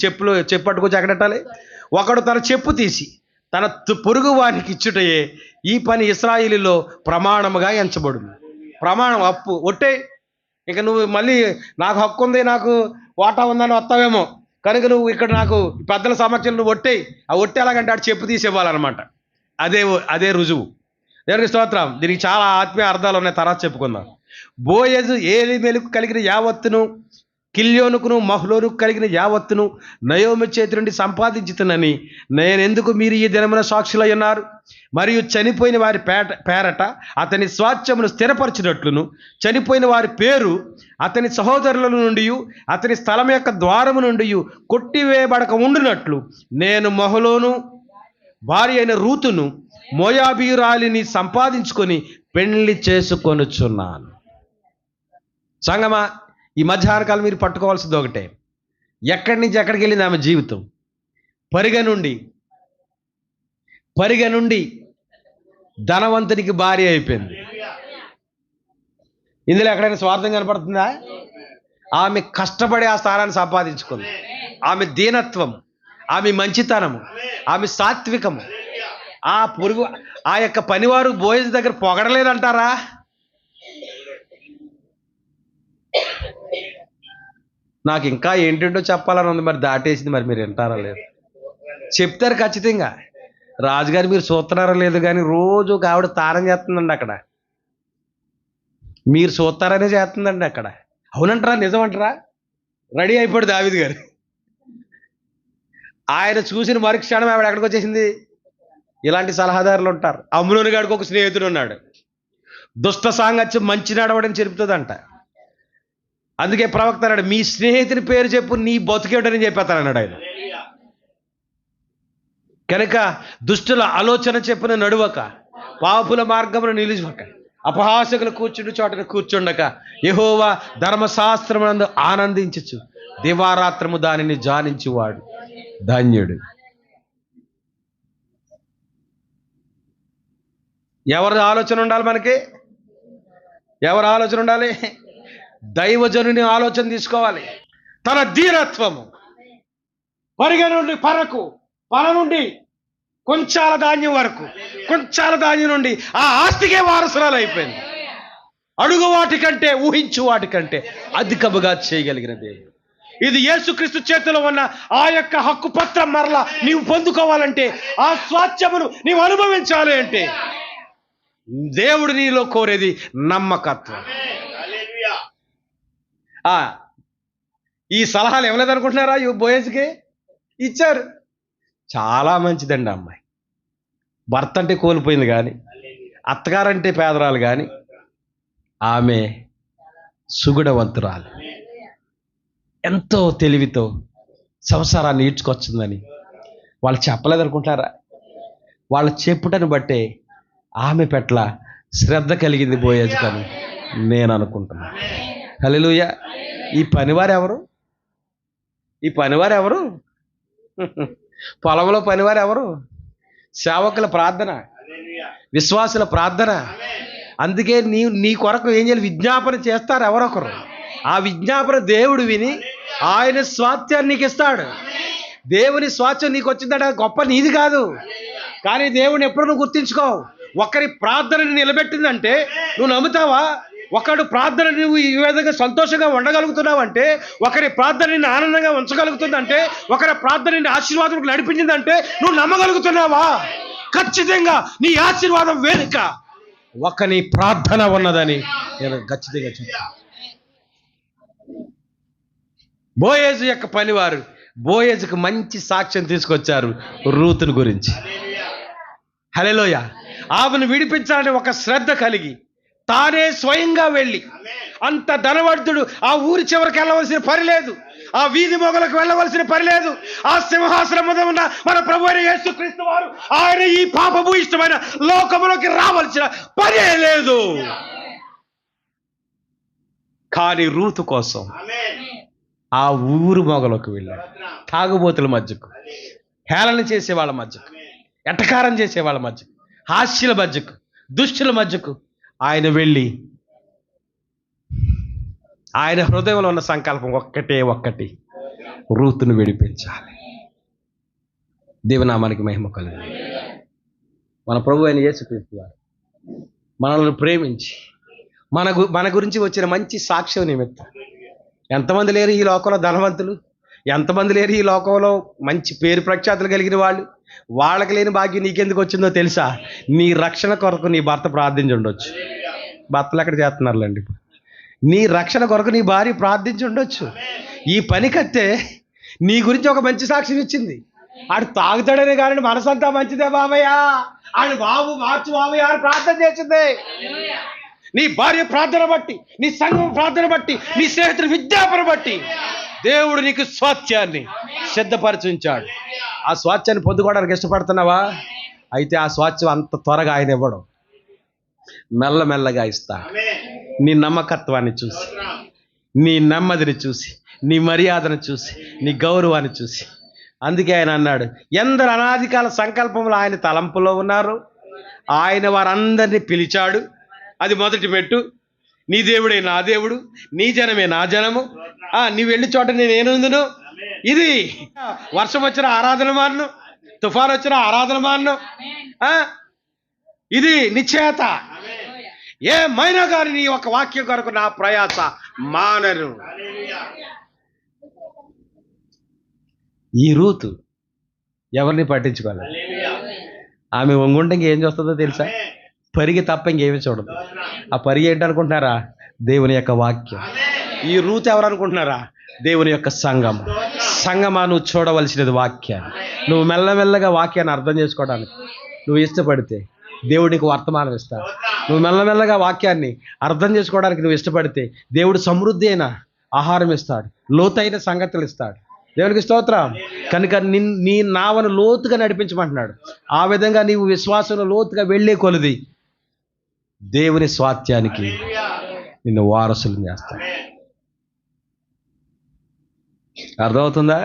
Speaker 1: చెప్పు పట్టుకొచ్చి ఎక్కడెట్టాలి? ఒకడు తన చెప్పు తీసి తన పొరుగు వానికి ఇచ్చుటయే ఈ పని ఇశ్రాయేలులో ప్రమాణముగా ఎంచబడును. ప్రమాణం, అప్పు ఒట్టే. ఇక నువ్వు మళ్ళీ నాకు హక్కు ఉంది, నాకు వాటా ఉందని వస్తావేమో, కనుక నువ్వు ఇక్కడ నాకు పెద్దల సమక్షంలో నువ్వు ఒట్టేయి. ఆ ఒట్టి ఎలాగంటే ఆడు చెప్పు తీసి ఇవ్వాలన్నమాట. అదే రుజువు. దేవునికి స్తోత్రం. దీనికి చాలా ఆత్మీయ అర్థాలు ఉన్నాయి, తర్వాత చెప్పుకుందాం. బోయజు ఏలీమెలకు కలిగిన యావత్తును, కిల్యోనుకును మహ్లోనుకు కలిగిన యావత్తును నయోమి చేతి నుండి సంపాదించుతునని నేనెందుకు మీరు ఈ దినమున సాక్షులై ఉన్నారు. మరియు చనిపోయిన వారి పేరట అతని స్వాస్థ్యమును స్థిరపరచినట్లును, చనిపోయిన వారి పేరు అతని సహోదరుల నుండి అతని స్థలం యొక్క ద్వారము నుండి కొట్టివేయబడక ఉండునట్లు నేను మహలోను భార్య అయిన రూతును మోయాబీయురాలిని సంపాదించుకొని పెళ్లి చేసుకొనుచున్నాను. సంగమా, ఈ మధ్యాహ్నకాలం మీరు పట్టుకోవాల్సింది ఒకటే. ఎక్కడి నుంచి ఎక్కడికి వెళ్ళింది ఆమె జీవితం? పరిగ నుండి ధనవంతునికి భార్య అయిపోయింది. ఇందులో ఎక్కడైనా స్వార్థం కనపడుతుందా? ఆమె కష్టపడి ఆ స్థానాన్ని సంపాదించుకుంది. ఆమె దీనత్వం, ఆమె మంచితనము, ఆమె సాత్వికము, ఆ యొక్క పనివారు బోయజు దగ్గర పొగడలేదంటారా? నాకు ఇంకా ఏంటంటో చెప్పాలని ఉంది, మరి దాటేసింది. మరి మీరు వింటారా లేదు? చెప్తారు ఖచ్చితంగా. రాజుగారు మీరు చూస్తున్నారా లేదు కానీ రోజు ఒక ఆవిడ తారం చేస్తుందండి అక్కడ. మీరు చూస్తారనే చేస్తుందండి అక్కడ. అవునంటారా? నిజమంటారా? రెడీ అయిపోయాడు దావీదు గారు. ఆయన చూసిన మరుక్షణం ఆవిడ ఎక్కడికి వచ్చేసింది? ఇలాంటి సలహాదారులు ఉంటారు. అమ్నోను గాడికి ఒక స్నేహితుడు ఉన్నాడు. దుష్ట సాంగత్యం మంచి నడవడం చెరుపుతుందంట. అందుకే ప్రవక్త అన్నాడు, మీ స్నేహితుని పేరు చెప్పు, నీ బతుకేటని చెప్పేస్తానన్నాడు ఆయన. కనుక దుష్టుల ఆలోచన చెప్పున నడువక, పాపుల మార్గమును నిలువక, అపహాసకులు కూర్చుండు చోటను కూర్చుండక, యెహోవా ధర్మశాస్త్రమునందు ఆనందించుచు దివారాత్రము దానిని ధ్యానించువాడు ధన్యుడు. ఎవరి ఆలోచన ఉండాలి మనకి? ఎవరి ఆలోచన ఉండాలి? దైవజనుని ఆలోచన తీసుకోవాలి. తన ధీరత్వము, పరిగ నుండి పర నుండి కొంచాల ధాన్యం వరకు, కొంచాల ధాన్యం నుండి ఆ ఆస్తికే వారసురాలు అయిపోయింది. అడుగు వాటికంటే, ఊహించు వాటికంటే అధికముగా చేయగలిగిన దేవుడు. ఇది యేసుక్రీస్తు చేతిలో ఉన్న ఆ యొక్క హక్కు పత్రం మరలా నీవు పొందుకోవాలంటే, ఆ స్వాస్థ్యమును నీవు అనుభవించాలి అంటే దేవుడు నీలో కోరేది నమ్మకత్వం. ఈ సలహాలు ఇవ్వలేదనుకుంటున్నారా? బోయజ్కి ఇచ్చారు. చాలా మంచిదండి అమ్మాయి. భర్త అంటే కోల్పోయింది కానీ, అత్తగారంటే పేదరాలు కానీ, ఆమె సుగుణవంతురాలు. ఎంతో తెలివితో సంసారాన్ని ఈడ్చుకొచ్చిందని వాళ్ళు చెప్పలేదనుకుంటారా? వాళ్ళు చెప్పుటని బట్టే ఆమె పట్ల శ్రద్ధ కలిగింది బోయజ్ కానీ నేను అనుకుంటున్నాను. హల్లెలూయా. ఈ పనివారు ఎవరు? పొలంలో పనివారు ఎవరు? సేవకుల ప్రార్థన, విశ్వాసుల ప్రార్థన. అందుకే నీ కొరకు ఏం చేయాలి? విజ్ఞాపన చేస్తారు ఎవరొకరు. ఆ విజ్ఞాపన దేవుడు విని ఆయన స్వాస్థ్యాన్ని నీకు ఇస్తాడు. దేవుని స్వాస్థ్యం నీకు వచ్చిందట గొప్ప నీది కాదు, కానీ దేవుని ఎప్పుడు నువ్వు గుర్తించుకో. ఒకరి ప్రార్థనని నిలబెట్టిందంటే నువ్వు నమ్ముతావా? ఒకడు ప్రార్థన నువ్వు ఈ విధంగా సంతోషంగా ఉండగలుగుతున్నావు అంటే, ఒకరి ప్రార్థన నిన్ను ఆనందంగా ఉంచగలుగుతుందంటే, ఒకరి ప్రార్థన నిన్ను ఆశీర్వాదం నడిపించిందంటే నువ్వు నమ్మగలుగుతున్నావా? ఖచ్చితంగా నీ ఆశీర్వాదం వేదిక ఒకని ప్రార్థన ఉన్నదని నేను ఖచ్చితంగా చెప్తాను. బోయేజు యొక్క పనివారు బోయేజుకు మంచి సాక్ష్యం తీసుకొచ్చారు రూతుని గురించి. హల్లెలూయా. ఆమెను విడిపించాలని ఒక శ్రద్ధ కలిగి తానే స్వయంగా వెళ్ళి, అంత ధనవంతుడు ఆ ఊరి చివరికి వెళ్ళవలసిన పని లేదు, ఆ వీధి మొగలకు వెళ్ళవలసిన పని లేదు. ఆ సింహాసనం మీద ఉన్న మన ప్రభువైన యేసుక్రీస్తు వారు ఆయన ఈ పాపభూయిష్టమైన లోకములోకి రావాల్సిన పనే లేదు. కానీ రూతు కోసం ఆ ఊరు మొగలకు వెళ్ళాడు. తాగుబోతుల మధ్యకు, హేళన చేసే వాళ్ళ మధ్యకు, ఎటకారం చేసే వాళ్ళ మధ్యకు, హాస్యుల మధ్యకు, దుష్టుల మధ్యకు ఆయన వెళ్ళి ఆయన హృదయంలో ఉన్న సంకల్పం ఒక్కటి, రూతును విడిపించాలి. దేవునామానికి మహిమ కలుగు. మన ప్రభు అయిన యేసుక్రీస్తు వారు మనల్ని ప్రేమించి మన గురించి వచ్చిన మంచి సాక్ష్యం నిమిత్తం ఎంతమంది లేరు ఈ లోకంలో ధనవంతులు, ఎంతమంది లేరు ఈ లోకంలో మంచి పేరు ప్రఖ్యాతులు కలిగిన వాళ్ళు. వాళ్ళకి లేని భాగ్యం నీకెందుకు వచ్చిందో తెలుసా? నీ రక్షణ కొరకు నీ భర్త ప్రార్థించి ఉండొచ్చు. భర్తలు ఎక్కడ చేస్తున్నారులేండి. నీ రక్షణ కొరకు నీ భార్య ప్రార్థించి ఉండొచ్చు. ఈ పనికత్తే నీ గురించి ఒక మంచి సాక్ష్యం ఇచ్చింది. ఆడు తాగుతాడనే కానీ మనసంతా మంచిదే బాబయ్య, ఆడు బాబు మార్చు బాబయ్య అని ప్రార్థన చేసింది. నీ భార్య ప్రార్థన బట్టి, నీ సంఘం ప్రార్థన బట్టి, నీ స్నేహితుల విజ్ఞాపన బట్టి దేవుడు నీకు స్వాస్థ్యాన్ని సిద్ధపరిచుంచాడు. ఆ స్వాస్థ్యాన్ని పొందుకోవడానికి ఇష్టపడుతున్నావా? అయితే ఆ స్వాస్థ్యం అంత త్వరగా ఆయన ఇవ్వడం, మెల్లమెల్లగా ఇస్తా. నీ నమ్మకత్వాన్ని చూసి, నీ నెమ్మదిని చూసి, నీ మర్యాదను చూసి, నీ గౌరవాన్ని చూసి. అందుకే ఆయన అన్నాడు, ఎందరు అనాదికాల సంకల్పములు ఆయన తలంపులో ఉన్నారు, ఆయన వారందరినీ పిలిచాడు. అది మొదటి మెట్టు. నీ దేవుడే నా దేవుడు, నీ జనమే నా జనము, నీ వెళ్ళి చోట నేనుందును. ఇది వర్షం వచ్చిన ఆరాధన మాను, తుఫాను వచ్చిన ఆరాధన మాను. ఇది నిశ్చయత. ఏమైనా కానీ నీ ఒక వాక్యం కొరకు నా ప్రయాస మానరు. ఈ రూతు ఎవరిని పట్టించుకోలేదు. ఆమె వంగుంటే ఏం చూస్తుందో తెలుసా? పరిగి తప్ప ఇంకేమీ చూడదు. ఆ పరిగి ఏంటనుకుంటున్నారా? దేవుని యొక్క వాక్యం. ఈ రూతు ఎవరు అనుకుంటున్నారా? దేవుని యొక్క సంఘము. సంఘమా, నువ్వు చూడవలసినది వాక్యాన్ని. నువ్వు మెల్లమెల్లగా వాక్యాన్ని అర్థం చేసుకోవడానికి నువ్వు ఇష్టపడితే దేవుడు నీకు వర్తమానం ఇస్తాడు. నువ్వు మెల్లమెల్లగా వాక్యాన్ని అర్థం చేసుకోవడానికి నువ్వు ఇష్టపడితే దేవుడు సమృద్ధి అయిన ఆహారం ఇస్తాడు, లోతైన సంగతులు ఇస్తాడు. దేవునికి స్తోత్రం. కనుక నీ నావను లోతుగా నడిపించమంటున్నాడు. ఆ విధంగా నీవు విశ్వాసంలో లోతుగా వెళ్ళే కొలది దేవుని స్వాస్థ్యానికి నిన్ను వారసులు చేస్తాడు. అర్థమవుతుందా?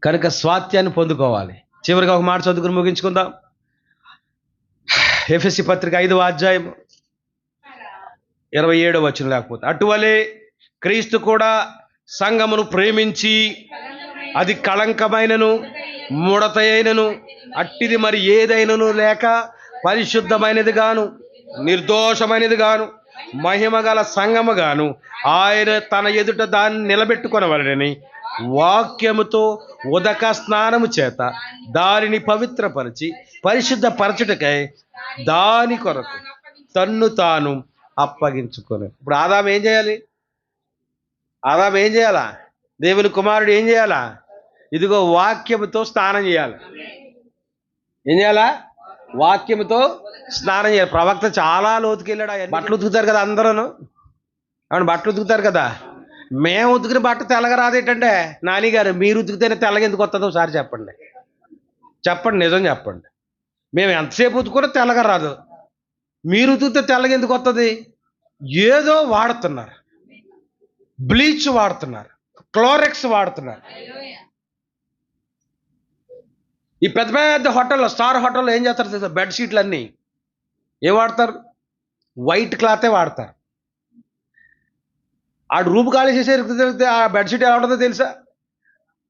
Speaker 1: కనుక స్వాస్థ్యాన్ని పొందుకోవాలి. చివరిగా ఒక మాట చదువుకుని ముగించుకుందాం. ఎఫెసీ పత్రిక 5వ అధ్యాయం 27వ వచనం. లేకపోతే అటువలే క్రీస్తు కూడా సంఘమును ప్రేమించి అది కళంకమైనను ముడత అయినను అట్టిది మరి ఏదైనను లేక పరిశుద్ధమైనది గాను నిర్దోషమైనది గాను మహిమ గల సంగము గాను ఆయన తన ఎదుట దాన్ని నిలబెట్టుకొనవలెనని వాక్యముతో ఉదక స్నానము చేత దానిని పవిత్రపరిచి పరిశుద్ధపరచుటకై దాని కొరకు తన్ను తాను అప్పగించుకొని. ఇప్పుడు ఆదాము ఏం చేయాలి? ఆదాము ఏం చేయాలా? దేవుని కుమారుడు ఏం చేయాలా? ఇదిగో వాక్యముతో స్నానం చేయాలి. ఏం చేయాలా? వాక్యముతో స్నానం చేయాలి. ప్రవక్త చాలా లోతుకెళ్ళాడు. బట్టలు ఉతుకుతారు కదా అందరూ, అవును బట్టలు ఉతుకుతారు కదా. మేము ఉతికిన బట్ట తెల్లగా రాదేటంటే నాని గారు, మీరు ఉతికితేనే తెల్లగా ఎందుకు వస్తుందో ఒకసారి చెప్పండి. చెప్పండి, నిజం చెప్పండి. మేము ఎంతసేపు ఉతుకున్నా తెల్లగా రాదు. మీరు ఉతికితే తెల్లగా ఎందుకు వస్తుంది? ఏదో వాడుతున్నారు, బ్లీచ్ వాడుతున్నారు, క్లోరెక్స్ వాడుతున్నారు. ఈ పెద్ద పెద్ద హోటల్లో, స్టార్ హోటల్లో ఏం చేస్తారు తెలుసా? బెడ్షీట్లు అన్నీ ఏం వాడతారు? వైట్ క్లాతే వాడతారు. ఆడు రూపు ఖాళీ చేసే ఆ బెడ్షీట్ ఎలా ఉంటుందో తెలుసా?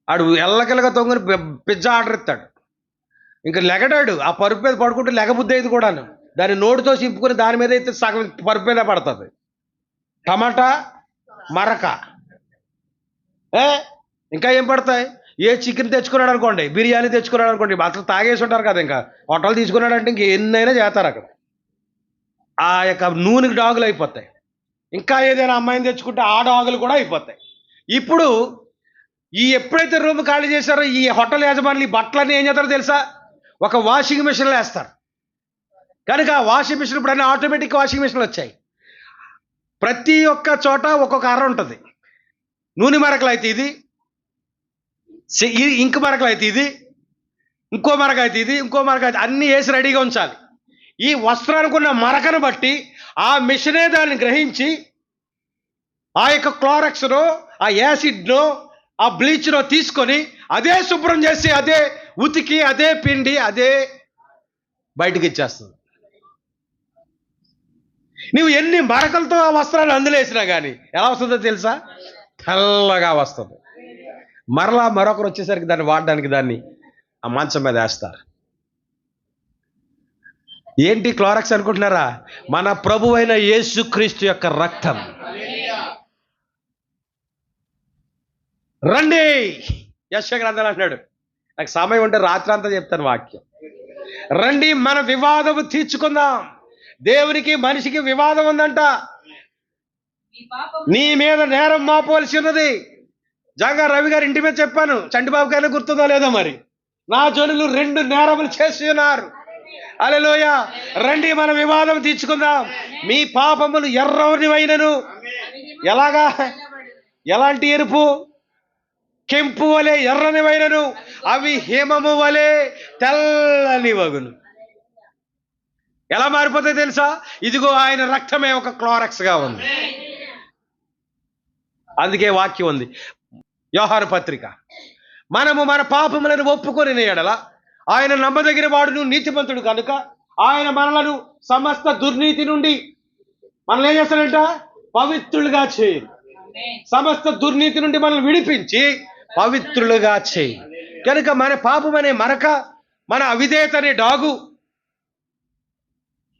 Speaker 1: ఆడు ఎల్లకెల్లగా తొంగుని పిజ్జా ఆర్డర్ ఇస్తాడు. ఇంకా లెగడాడు. ఆ పరుపు మీద పడుకుంటే లెగబుద్ధి అయింది కూడాను. దాన్ని నోటితో చింపుకొని దాని మీద అయితే సగం పరుపు మీద పడుతుంది. టమాటా మరక, ఇంకా ఏం పడతాయి? ఏ చికెన్ తెచ్చుకున్నాడు అనుకోండి, బిర్యానీ తెచ్చుకున్నాడు అనుకోండి, అసలు తాగేసి ఉంటారు కదా. ఇంకా హోటల్ తీసుకున్నాడంటే ఇంక ఎన్నైనా చేస్తారు అక్కడ. ఆ యొక్క నూనెకి డాగులు అయిపోతాయి. ఇంకా ఏదైనా అమ్మాయిని తెచ్చుకుంటే ఆ డాగులు కూడా అయిపోతాయి. ఇప్పుడు ఎప్పుడైతే రూమ్ ఖాళీ చేశారో ఈ హోటల్ యజమానులు ఈ బట్టలన్నీ ఏం చేస్తారో తెలుసా? ఒక వాషింగ్ మిషన్లో వేస్తారు. కనుక ఆ వాషింగ్ మిషన్ ఇప్పుడు అన్నీ ఆటోమేటిక్ వాషింగ్ మిషన్లు వచ్చాయి. ప్రతి ఒక్క చోట ఒక్కొక్క అర్ర ఉంటుంది. నూనె మరకలు అయితే ఇది, ఇంకు మరకలు అయితే ఇది, ఇంకో మరక అయితే ఇది, ఇంకో మరక అయితే అన్నీ వేసి రెడీగా ఉంచాలి. ఈ వస్త్రానికి ఉన్న మరకను బట్టి ఆ మిషనే దాన్ని గ్రహించి ఆ యొక్క క్లోరెక్స్ను, ఆ యాసిడ్ను, ఆ బ్లీచ్ను తీసుకొని అదే శుభ్రం చేసి అదే ఉతికి అదే పిండి అదే బయటకు ఇచ్చేస్తుంది. నువ్వు ఎన్ని మరకలతో ఆ వస్త్రాన్ని అందులేసినా కానీ ఎలా వస్తుందో తెలుసా? తెల్లగా వస్తుంది. మరలా మరొకరు వచ్చేసరికి దాన్ని వాడడానికి దాన్ని ఆ మంచం మీద వేస్తారు. ఏంటి క్లోరక్స్ అనుకుంటున్నారా? మన ప్రభువైన యేసుక్రీస్తు యొక్క రక్తం. రండి, యెషయా గ్రంథంలో అంటున్నాడు. నాకు సమయం ఉంటే రాత్రి అంతా చెప్తాను వాక్యం. రండి మన వివాదము తీర్చుకుందాం. దేవునికి మనిషికి వివాదం ఉందంట. నీ మీద నేరం మోపవలసి ఉన్నది. జంగా రవి గారి ఇంటి మీద చెప్పాను. చంటిబాబు గారిని గుర్తుందో లేదో మరి. నా జనులు 2 నేరములు చేసి ఉన్నారు. హల్లెలూయా. రండి మన వివాదం తీర్చుకుందాం. మీ పాపములు ఎర్రనివైనను, ఎలాగా? ఎలాంటి ఎరుపు? కెంపు వలె ఎర్రనివైనను, అవి హిమము వలె తెల్లని వగును. ఎలా మారిపోతాయి తెలుసా? ఇదిగో ఆయన రక్తమే ఒక క్లోరక్స్గా ఉంది. అందుకే వాక్యం ఉంది యోహాను పత్రిక, మనము మన పాపములను ఒప్పుకొని ఎడల ఆయన నమ్మదగిన వాడును నీతిమంతుడు కనుక ఆయన మనలను సమస్త దుర్నీతి నుండి మనల్ని ఏం చేస్తాడంట? పవిత్రులుగా చేయి. సమస్త దుర్నీతి నుండి మనల్ని విడిపించి పవిత్రులుగా చేయి. కనుక మన పాపం అనే మరక, మన అవిధేయత అనే డాగు,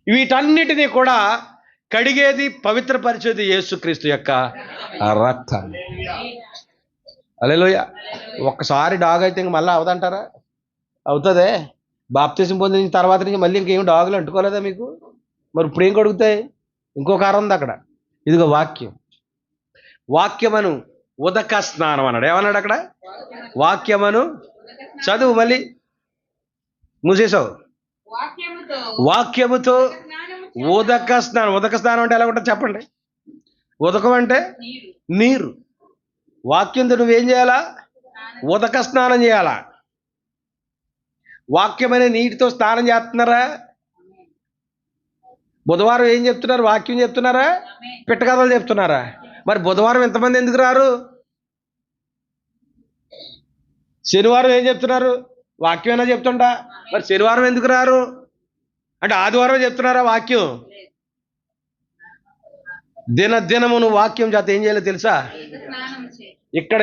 Speaker 1: వీటన్నిటినీ కూడా కడిగేది, పవిత్రపరిచేది యేసుక్రీస్తు యొక్క రక్తం. హల్లెలూయా. ఒక్కసారి డాగ్ అయితే ఇంక మళ్ళీ అవదంటారా? అవుతుందే. బాప్తిజం పొందిన తర్వాత నుంచి మళ్ళీ ఇంకేం డాగులు అంటుకోలేదా మీకు? మరి ఇప్పుడు ఏం కడుగుతాయి? ఇంకొక అర ఉంది అక్కడ. ఇదిగో వాక్యం. వాక్యమను ఉదక స్నానం అన్నాడు. ఏమన్నాడు అక్కడ? వాక్యమను. చదువు మళ్ళీ, మూసేసావు. వాక్యముతో ఉదక స్నానం. ఉదక స్నానం అంటే ఎలా ఉంటుంది చెప్పండి? ఉదకం అంటే నీరు. వాక్యంతో నువ్వేం చేయాలా? ఉదక స్నానం చేయాలా. వాక్యమనే నీటితో స్నానం చేస్తున్నారా? బుధవారం ఏం చెప్తున్నారు? వాక్యం చెప్తున్నారా? పిట్టకథలు చెప్తున్నారా? మరి బుధవారం ఎంతమంది ఎందుకు రారు? శనివారం ఏం చెప్తున్నారు? వాక్యమైనా చెప్తుంటా. మరి శనివారం ఎందుకు రారు? అంటే ఆదివారం చెప్తున్నారా వాక్యం? దినదినము నువ్వు వాక్యం చేత ఏం చేయాలో తెలుసా? ఇక్కడ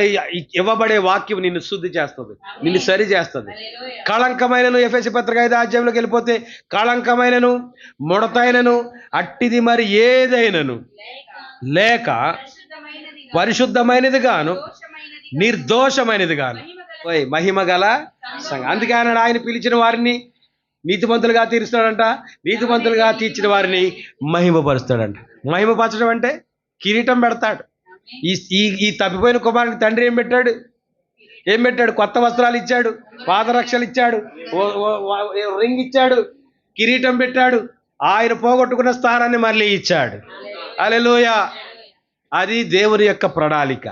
Speaker 1: ఇవ్వబడే వాక్యం నిన్ను శుద్ధి చేస్తుంది, నిన్ను సరి చేస్తుంది. కళంకమైనను, ఎఫెసీ పత్రిక 5వ అధ్యాయంలోకి వెళ్ళిపోతే, కళంకమైనను, ముడతైనను, అట్టిది మరి ఏదైనను లేక పరిశుద్ధమైనది గాను నిర్దోషమైనది గాను మహిమ గల సంఘం. అందుకే ఆయన పిలిచిన వారిని నీతిమంతులుగా తీరుస్తాడంట, నీతిమంతులుగా తీర్చిన వారిని మహిమపరుస్తాడంట. మహిమపరచడం అంటే కిరీటం పెడతాడు. ఈ తప్పిపోయిన కుమారుని తండ్రి ఏం పెట్టాడు? కొత్త వస్త్రాలు ఇచ్చాడు, పాదరక్షలు ఇచ్చాడు, రింగ్ ఇచ్చాడు, కిరీటం పెట్టాడు, ఆయన పోగొట్టుకున్న స్థానాన్ని మళ్ళీ ఇచ్చాడు. హల్లెలూయా. అది దేవుని యొక్క ప్రణాళిక.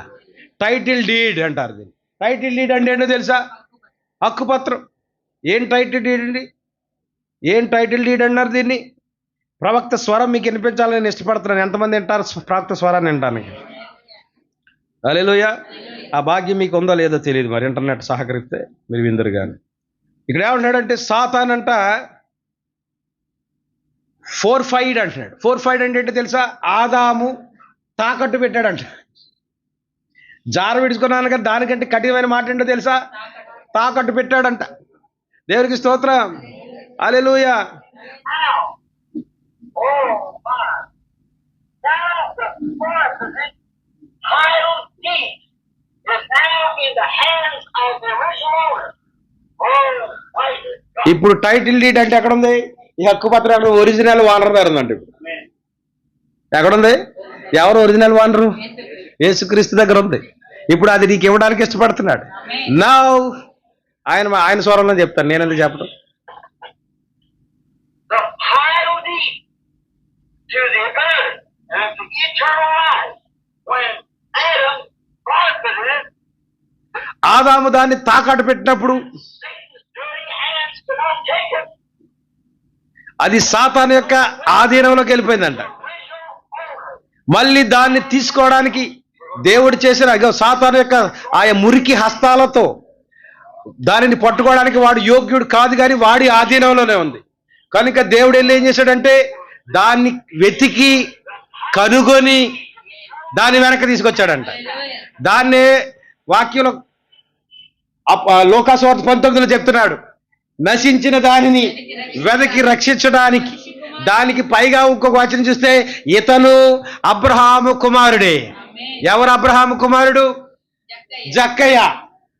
Speaker 1: టైటిల్ డీడ్ అంటారు దీన్ని. టైటిల్ డీడ్ అంటే ఏంటో తెలుసా? హక్కుపత్రం. ఏం టైటిల్ డీడ్ అండి? ఏం టైటిల్ డీడ్ అన్నారు దీన్ని? ప్రవక్త స్వరం మీకు వినిపించాలని నేను ఇష్టపడుతున్నాను. ఎంతమంది వింటారు ప్రవక్త స్వరాన్ని వినడానికి? హల్లెలూయా. ఆ భాగ్యం మీకు ఉందో లేదో తెలియదు, మరి ఇంటర్నెట్ సహకరిస్తే మీరు విందరు. కానీ ఇక్కడ ఏమంటున్నాడంటే, సాతాన్ అంట ఫోర్ఫైడ్ అంటున్నాడు. ఫోర్ఫైడ్ అంటే ఏంటో తెలుసా? ఆదాము తాకట్టు పెట్టాడంట. జార విడుచుకున్నాను కానీ దానికంటే కఠినమైన మాట ఏంటో తెలుసా? తాకట్టు పెట్టాడంట. దేవునికి స్తోత్రం. హల్లెలూయా. ఇప్పుడు టైటిల్ డీడ్ అంటే ఎక్కడుంది? ఈ హక్కు పత్రం ఒరిజినల్ ఓనర్ గారు ఉందంటే ఇప్పుడు ఎక్కడుంది? ఎవరు ఒరిజినల్ ఓనరు? యేసుక్రీస్తు దగ్గర ఉంది. ఇప్పుడు అది నీకు ఇవ్వడానికి ఇష్టపడుతున్నాడు. నా ఆయన స్వరంలో చెప్తాను, నేనెందుకు చెప్పడం? ఆదాము దాన్ని తాకట్టు పెట్టినప్పుడు అది సాతాను యొక్క ఆధీనంలోకి వెళ్ళిపోయిందంట. మళ్ళీ దాన్ని తీసుకోవడానికి దేవుడు చేసిన సాతాను యొక్క ఆయా మురికి హస్తాలతో దానిని పట్టుకోవడానికి వాడు యోగ్యుడు కాదు, కానీ వాడి ఆధీనంలోనే ఉంది. కనుక దేవుడు ఏం చేశాడంటే దాన్ని వెతికి కనుగొని దాన్ని వెనక్కి తీసుకొచ్చాడంట. దాన్నే వాక్యంలో లోకాసువార్త 19లో చెప్తున్నాడు, నశించిన దానిని వెదకి రక్షించడానికి. దానికి పైగా ఇంకొక వచనం చూస్తే, ఇతను అబ్రహాము కుమారుడే. ఎవరు అబ్రహాము కుమారుడు? జక్కయ్య.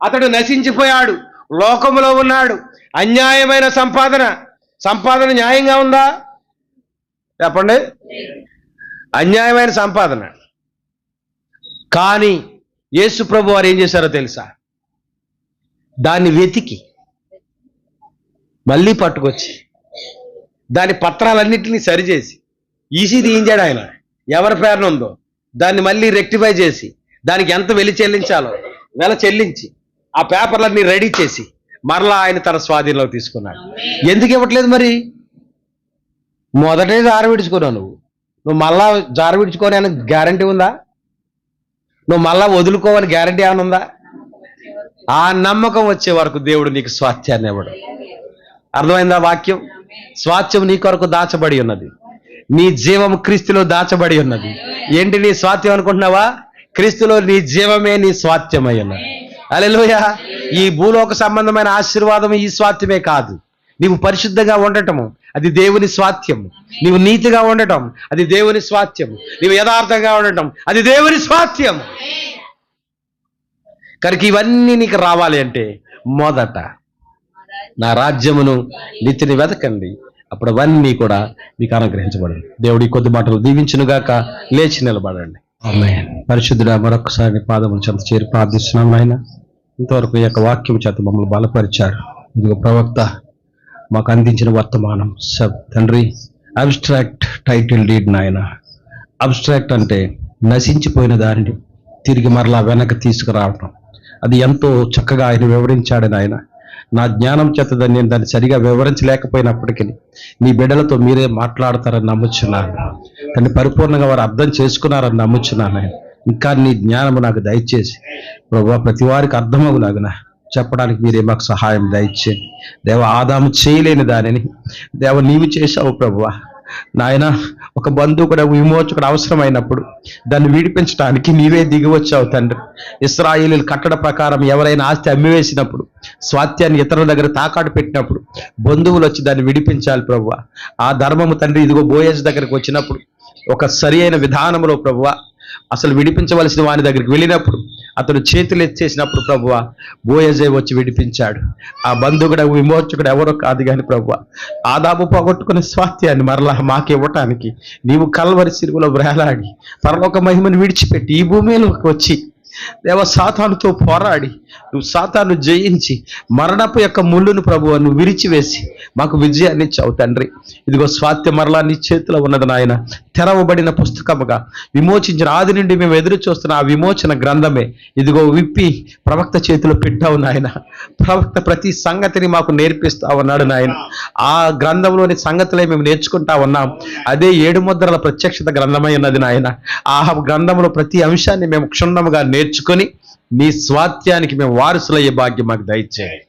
Speaker 1: అతడు నశించిపోయాడు, లోకములో ఉన్నాడు. అన్యాయమైన సంపాదన న్యాయంగా ఉందా చెప్పండి? అన్యాయమైన సంపాదన. కానీ యేసు ప్రభు వారు ఏం చేశారో తెలుసా? దాన్ని వెతికి మళ్ళీ పట్టుకొచ్చి దాని పత్రాలన్నింటినీ సరిచేసి ఈసీ తీయించాడు ఆయన. ఎవరి పేరున ఉందో దాన్ని మళ్ళీ రెక్టిఫై చేసి దానికి ఎంత వెల చెల్లించి ఆ పేపర్లన్నీ రెడీ చేసి మరలా ఆయన తన స్వాధీనంలోకి తీసుకున్నాడు. ఎందుకు ఇవ్వట్లేదు మరి? మొదటే జార విడుచుకున్నావు నువ్వు మళ్ళా జార విడుచుకోని అని గ్యారంటీ ఉందా? నువ్వు మళ్ళా వదులుకోవని గ్యారంటీ ఏమైనా ఉందా? ఆ నమ్మకం వచ్చే వరకు దేవుడు నీకు స్వాస్థ్యాన్ని ఇవ్వడు. అర్థమైందా వాక్యం? స్వాస్థ్యం నీ కొరకు దాచబడి ఉన్నది. నీ జీవం క్రీస్తులో దాచబడి ఉన్నది. ఏంటి నీ స్వాస్థ్యం అనుకుంటున్నావా? క్రీస్తులో నీ జీవమే నీ స్వాస్థ్యమై ఉన్నది. హల్లెలూయా. ఈ భూలోక సంబంధమైన ఆశీర్వాదం ఈ స్వాస్థ్యమే కాదు. నీవు పరిశుద్ధంగా ఉండటము అది దేవుని స్వాస్థ్యము. నీవు నీతిగా ఉండటం అది దేవుని స్వాస్థ్యము. నీవు యథార్థంగా ఉండటం అది దేవుని స్వాస్థ్యము. కనుక ఇవన్నీ నీకు రావాలి అంటే మొదట నా రాజ్యమును నీతిని వెతకండి, అప్పుడు అవన్నీ కూడా మీకు అనుగ్రహించబడండి. దేవుడి కొద్ది మాటలు దీవించునుగాక. లేచి నిలబడండి. ఆమేన్. పరిశుద్ధుడా, మరొకసారి పాదముల చెంత చేరి ప్రార్థిస్తున్నాం నాయన. ఇంతవరకు ఈ యొక్క వాక్యం చేత మమ్మల్ని బలపరిచారు. ఇదిగో ప్రవక్త మాకు అందించిన వర్తమానం తండ్రి, అబ్స్ట్రాక్ట్ టైటిల్ డీడ్ నాయన. అబ్స్ట్రాక్ట్ అంటే నశించిపోయిన దానిని తిరిగి మరలా వెనక్కి తీసుకురావడం. అది ఎంతో చక్కగా ఆయన వివరించాడని ఆయన. నా జ్ఞానం చేత నేను దాన్ని సరిగా వివరించలేకపోయినప్పటికీ నీ బిడ్డలతో మీరే మాట్లాడతారని నమ్ముచున్నాను. దాన్ని పరిపూర్ణంగా వారు అర్థం చేసుకున్నారని నమ్ముచున్నాను. ఆయన ఇంకా నీ జ్ఞానము నాకు దయచేసి ప్రభువా ప్రతి వారికి అర్థమగులాగున చెప్పడానికి మీరే మాకు సహాయం దయచేయండి. దేవ, ఆదాము చేయలేని దానిని దేవ నీవు చేశావు ప్రభువా. నాయన ఒక బంధువుడు విమోచకుడు అవసరమైనప్పుడు దాన్ని విడిపించడానికి నీవే దిగి వచ్చావు తండ్రి. ఇశ్రాయేలీయుల కట్టడ ప్రకారం ఎవరైనా ఆస్తి అమ్మివేసినప్పుడు, స్వాత్యాన్ని ఇతరుల దగ్గర తాకాటు పెట్టినప్పుడు బంధువులు వచ్చి దాన్ని విడిపించాలి ప్రభువా. ఆ ధర్మము తండ్రి ఇదిగో బోయజ్ దగ్గరికి వచ్చినప్పుడు ఒక సరి అయిన విధానంలో ప్రభువా, అసలు విడిపించవలసిన వాని దగ్గరికి వెళ్ళినప్పుడు అతడు చేతులు ఎత్తేసినప్పుడు ప్రభువా, బోయజే వచ్చి విడిపించాడు. ఆ బంధువుడు విమోచకుడు ఎవరో కాదు కానీ ప్రభువా, ఆదాము పోగొట్టుకునే స్వాస్థ్యాన్ని మరలా మాకు ఇవ్వటానికి నీవు కల్వరి సిలువలో వేలాడి పరలోక మహిమను విడిచిపెట్టి ఈ భూమిలోకి వచ్చి దేవ సాతానుతో పోరాడి నువ్వు సాతాను జయించి మరణపు యొక్క ముళ్ళును ప్రభువా నువ్వు విరిచివేసి మాకు విజయాన్ని ఇచ్చావు తండ్రి. ఇదిగో స్వాస్థ్య మరలా నీ చేతిలో ఉన్నది నాయన. తెరవబడిన పుస్తకముగా విమోచించిన ఆది నుండి మేము ఎదురు చూస్తున్న ఆ విమోచన గ్రంథమే ఇదిగో విప్పి ప్రవక్త చేతిలో పెట్టావు నాయన. ప్రవక్త ప్రతి సంగతిని మాకు నేర్పిస్తా ఉన్నాడు నాయన. ఆ గ్రంథంలోని సంగతులే మేము నేర్చుకుంటా ఉన్నాం. అదే 7 ముద్రల ప్రత్యక్షత గ్రంథమై ఉన్నది నాయన. ఆ గ్రంథంలో ప్రతి అంశాన్ని మేము క్షుణ్ణముగా నేర్చుకొని నీ స్వాస్థ్యానికి మేము వారసులయ్యే భాగ్యం మాకు దయచేయండి.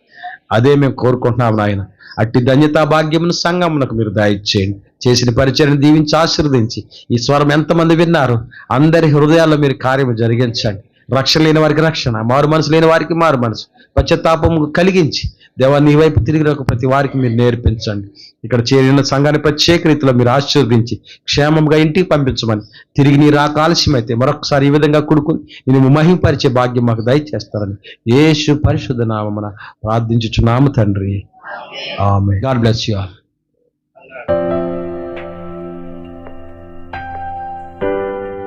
Speaker 1: అదే మేము కోరుకుంటున్నాం నాయన. అట్టి ధన్యతా భాగ్యమును సంఘమునకు మీరు దయచేయండి. చేసిన పరిచయం దీవించి ఆశీర్వదించి ఈ స్వరం ఎంతమంది విన్నారు అందరి హృదయాల్లో మీరు కార్యము జరిగించండి. రక్షణ లేని వారికి రక్షణ, మారు మనసు లేని వారికి మారు మనసు, పశ్చాత్తాపము కలిగించి దేవా నీ వైపు తిరిగిన ప్రతి వారికి మీరు నేర్పించండి. ఇక్కడ చేరిన సంఘాన్ని ప్రత్యేక రీతిలో మీరు ఆశీర్వదించి క్షేమంగా ఇంటికి పంపించమని, తిరిగి నీ రాక ఆలస్యమైతే మరొకసారి ఈ విధంగా కూడుకుని నేను మహింపరిచే భాగ్యం మాకు దయచేస్తారని యేసు పరిశుద్ధ నామమున ప్రార్థించుచున్నాము తండ్రి. ఆమేన్. God bless you all.